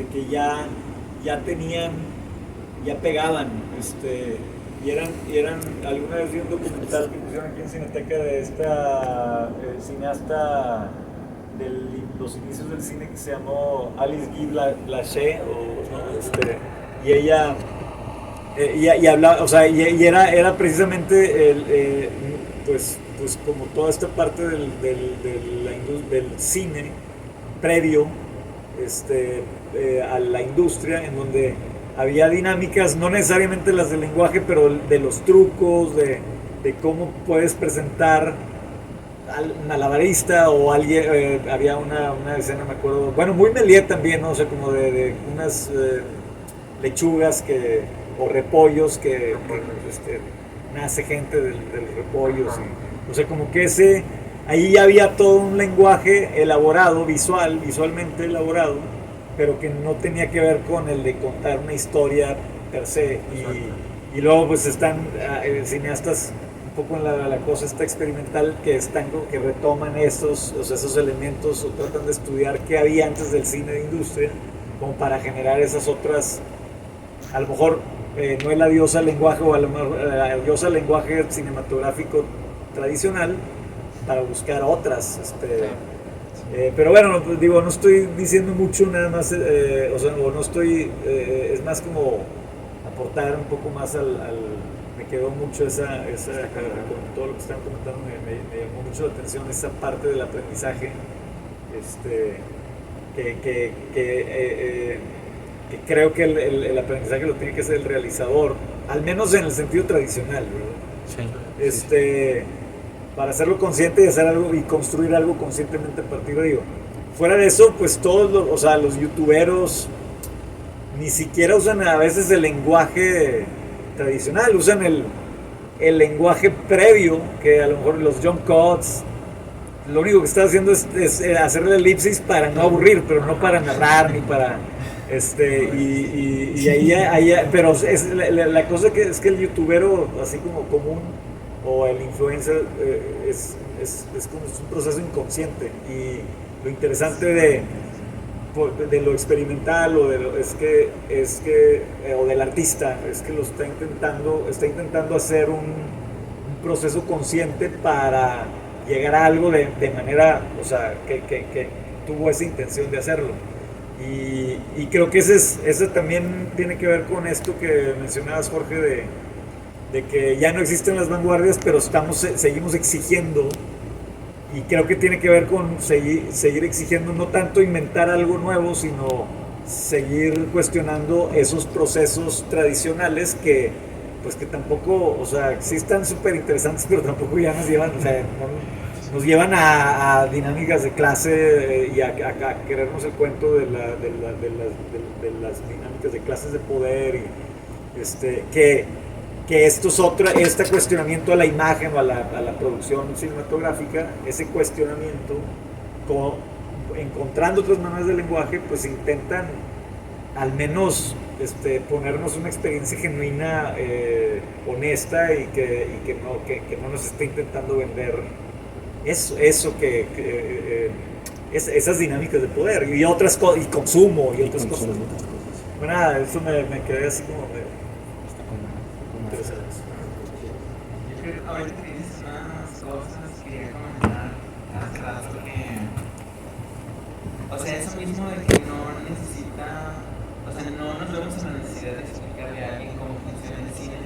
que ya tenían, ya pegaban, y eran alguna vez vi un documental que pusieron aquí en Cineteca de esta cineasta de los inicios del cine que se llamó Alice Guy Blaché, y ella y hablaba, o sea, y era precisamente pues como toda esta parte del cine previo a la industria, en donde había dinámicas, no necesariamente las del lenguaje, pero de los trucos, de cómo puedes presentar al malabarista o alguien. Había una escena, me acuerdo, bueno, muy Méliès también, ¿no? O sea, como de unas lechugas o repollos que nace gente de los repollos. O sea, como que ahí ya había todo un lenguaje elaborado, visualmente elaborado, pero que no tenía que ver con el de contar una historia per se. Y luego pues están cineastas un poco en la cosa esta experimental que retoman esos elementos o tratan de estudiar qué había antes del cine de industria como para generar esas otras, a lo mejor no el adiós al lenguaje o a lo mejor adiós al lenguaje cinematográfico tradicional para buscar otras. Pero bueno, digo, no estoy diciendo mucho nada más, no estoy, es más como aportar un poco más me quedó mucho con todo lo que están comentando, me llamó mucho la atención esa parte del aprendizaje, que creo que el aprendizaje lo tiene que hacer el realizador, al menos en el sentido tradicional, ¿verdad? Sí. Para hacerlo consciente y hacer algo y construir algo conscientemente a partir de ello. Fuera de eso, pues todos los youtuberos ni siquiera usan a veces el lenguaje tradicional, usan el lenguaje previo, que a lo mejor los jump cuts, lo único que está haciendo es hacer la elipsis para no aburrir, pero no para narrar ni para y ahí pero la cosa es que el youtubero así como común o el influencer es como un proceso inconsciente, y lo interesante de lo experimental o o del artista es que lo está intentando hacer un proceso consciente para llegar a algo de manera, o sea, que tuvo esa intención de hacerlo. Y creo que ese también tiene que ver con esto que mencionabas, Jorge, de que ya no existen las vanguardias, pero seguimos exigiendo, y creo que tiene que ver con seguir exigiendo, no tanto inventar algo nuevo, sino seguir cuestionando esos procesos tradicionales que tampoco, o sea, sí están súper interesantes, pero tampoco ya nos llevan, o sea, nos llevan a dinámicas de clase y a querernos el cuento de las dinámicas de clases de poder, y que esto es este cuestionamiento a la imagen o a la producción cinematográfica, ese cuestionamiento, encontrando otras maneras de lenguaje, pues intentan al menos ponernos una experiencia genuina honesta y que no nos esté intentando vender eso esas dinámicas de poder y otras cosas, y consumo y otras cosas. Bueno, nada, eso me quedé así como de interesante. Yo creo que ahorita que dices unas cosas que quería comentar hace rato que, o sea, eso mismo de que no necesita, o sea, no nos vemos en la necesidad de explicarle a alguien cómo funciona el cine,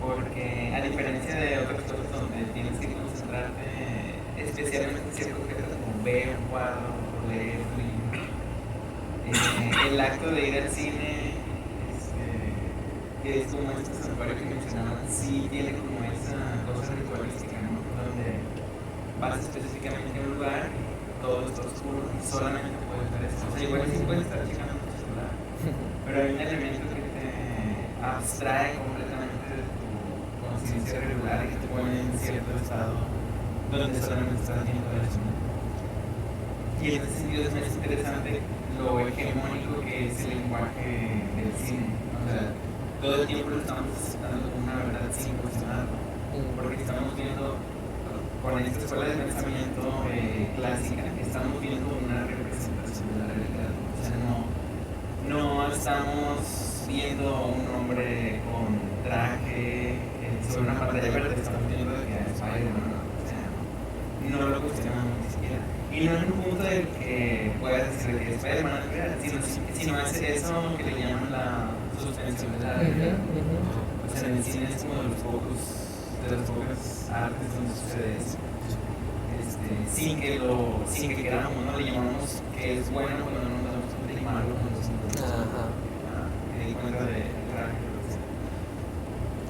porque a diferencia de otras cosas donde tienes que concentrarte, especialmente en ciertos objetos como ver un cuadro o leer un libro, el acto de ir al cine, que es como este santuario que mencionaban, sí tiene como esa cosa ritualística, ¿no? Donde vas específicamente a un lugar, todo está oscuro y solamente puedes ver eso. O sea, igual sí puedes estar checando tu celular, pero hay un elemento que te abstrae completamente de tu conciencia regular y que te pone en cierto estado donde solamente estás viendo eso. Y en ese sentido es más interesante lo hegemónico que es el lenguaje del cine. O sea, todo el tiempo lo estamos aceptando como una verdad sin cuestionarlo, porque estamos viendo, con esta escuela de pensamiento clásica, estamos viendo una representación de la realidad. O sea, no estamos viendo a un hombre con traje sobre una pantalla verde, estamos viendo que es Spider-Man, ¿no? O sea, no lo cuestionamos ni siquiera. Y no en un punto en que puedas decir que Spider-Man es real, sino es eso que le llaman la suspensión de la realidad. O sea, en el cine es como de las pocas artes donde sucede eso. Sin que queramos, ¿no? Le llamamos que es bueno cuando no nos damos cuenta y malo cuando nos di cuenta de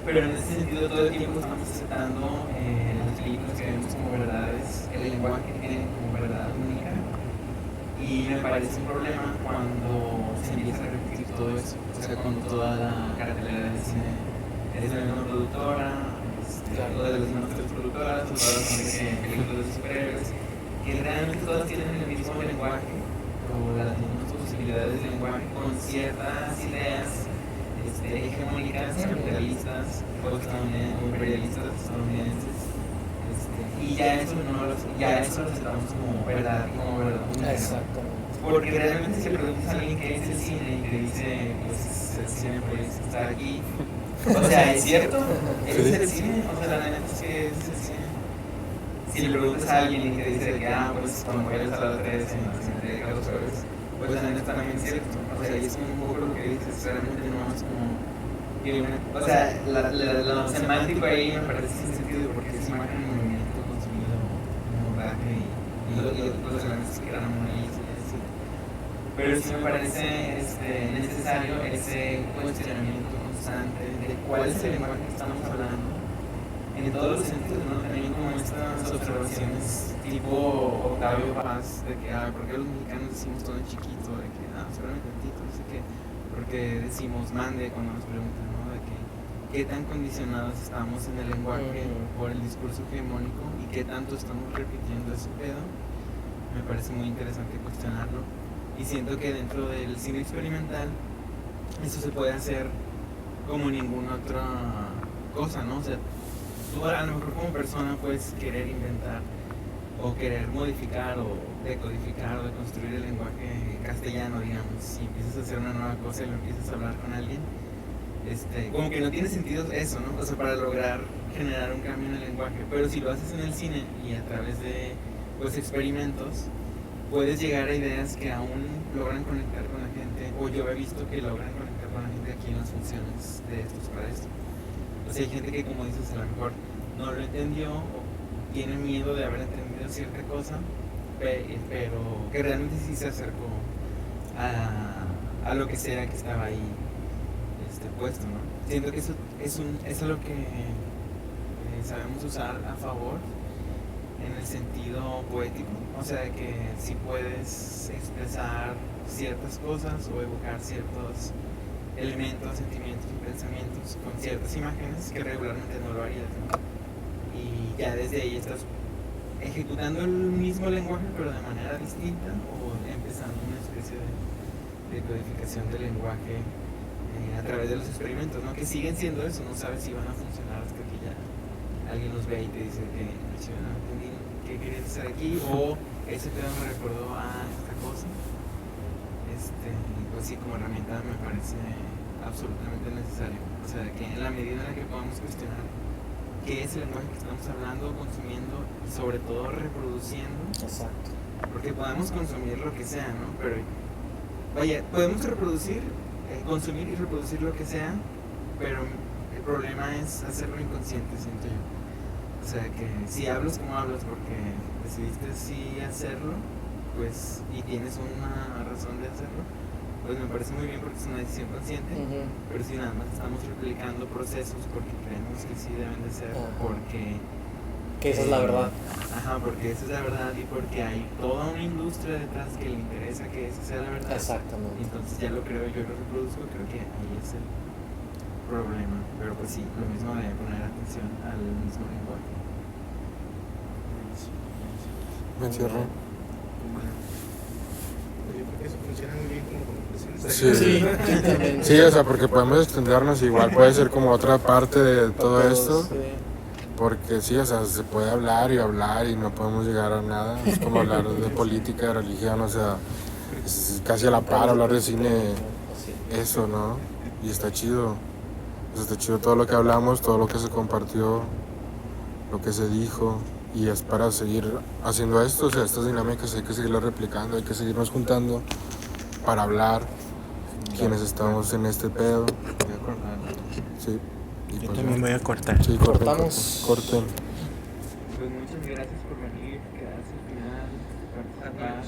pero en ese sentido todo el tiempo estamos aceptando las películas que vemos como verdades, el lenguaje que tienen como verdad única. Y me parece un problema cuando se empieza a repetir todo eso. O sea, cuando toda la cartelera del cine es de la misma productora, o de las mismas tres productoras, o todas son películas de superhéroes, que realmente todas tienen el mismo lenguaje, o las mismas posibilidades de lenguaje, con ciertas ideas hegemónicas, capitalistas, o imperialistas estadounidenses. Y ya eso lo aceptamos como verdad, única. Exactamente. Porque realmente si le preguntas a alguien qué es el cine y te dice, pues el cine pues está aquí. O sea, ¿es cierto? ¿Es el cine? O sea, la neta es que es el cine. Si le preguntas a alguien y te dice que, pues cuando vayas a las 3 en la cine de Carlos Flores, pues la neta también es cierto. O sea, y es un poco lo que dices, realmente no es como... O sea, lo semántico ahí me parece sin sentido porque es imagen en movimiento consumido en montaje y los elementos que eran ahí. Pero sí me parece necesario ese cuestionamiento constante de cuál es el lenguaje que estamos hablando en todos los sentidos, ¿no? También como estas observaciones tipo Octavio Paz de que, ¿por qué los mexicanos decimos todo en chiquito? De que, solamente tantito, no sé qué, porque decimos mande cuando nos preguntan, ¿no? De que qué tan condicionados estamos en el lenguaje por el discurso hegemónico y qué tanto estamos repitiendo ese pedo. Me parece muy interesante cuestionarlo. Y siento que dentro del cine experimental eso se puede hacer como ninguna otra cosa, ¿no? O sea, tú a lo mejor como persona puedes querer inventar o querer modificar o decodificar o deconstruir el lenguaje castellano, digamos, si empiezas a hacer una nueva cosa y lo empiezas a hablar con alguien, como que no tiene sentido eso, ¿no? O sea, para lograr generar un cambio en el lenguaje, pero si lo haces en el cine y a través de, pues, experimentos, puedes llegar a ideas que aún logran conectar con la gente, o yo he visto que logran conectar con la gente aquí en las funciones de estos para esto. O sea, hay gente que, como dices, a lo mejor no lo entendió o tiene miedo de haber entendido cierta cosa, pero que realmente sí se acercó a lo que sea que estaba ahí puesto, ¿no? Siento que eso es lo que sabemos usar a favor en el sentido poético, o sea que si puedes expresar ciertas cosas o evocar ciertos elementos, sentimientos y pensamientos con ciertas imágenes que regularmente no lo harías, ¿no? Y ya desde ahí estás ejecutando el mismo lenguaje pero de manera distinta o empezando una especie de codificación del lenguaje a través de los experimentos, ¿no? Que siguen siendo eso, no sabes si van a funcionar hasta que ya alguien los ve y te dice que no entendí qué querías hacer aquí, o ese pedo me recordó a esta cosa. Pues sí, como herramienta me parece absolutamente necesario. O sea, que en la medida en la que podamos cuestionar qué es el lenguaje que estamos hablando, consumiendo y sobre todo reproduciendo. Exacto. Porque podemos consumir lo que sea, ¿no? Pero vaya, podemos reproducir, consumir y reproducir lo que sea, pero el problema es hacerlo inconsciente, siento yo. O sea, que si hablas como hablas porque decidiste sí hacerlo, pues, y tienes una razón de hacerlo, pues me parece muy bien porque es una decisión consciente. Pero si nada más estamos replicando procesos porque creemos que sí deben de ser, porque... Que esa es la verdad. Ajá, porque esa es la verdad y porque hay toda una industria detrás que le interesa que esa sea la verdad. Exactamente. Entonces ya lo creo yo y lo reproduzco, creo que ahí es el problema. Pero pues sí, lo mismo de poner atención al mismo lenguaje. Me encierro. Yo creo que eso funciona muy bien como conclusión. Sí. Sí, o sea, porque podemos extendernos, igual puede ser como otra parte de todo esto. Sí. Porque sí, o sea, se puede hablar y no podemos llegar a nada. Es como hablar de política, de religión, o sea, es casi a la par hablar de cine, eso, ¿no? Y está chido. O sea, está chido todo lo que hablamos, todo lo que se compartió, lo que se dijo. Y es para seguir haciendo esto, o sea, estas dinámicas hay que seguirlas replicando, hay que seguirnos juntando para hablar, quienes estamos en este pedo. Voy a cortar. Sí. Y Yo pues, también voy a cortar. sí, corten. Cortamos. Pues muchas gracias por venir, quedarse al final, participar.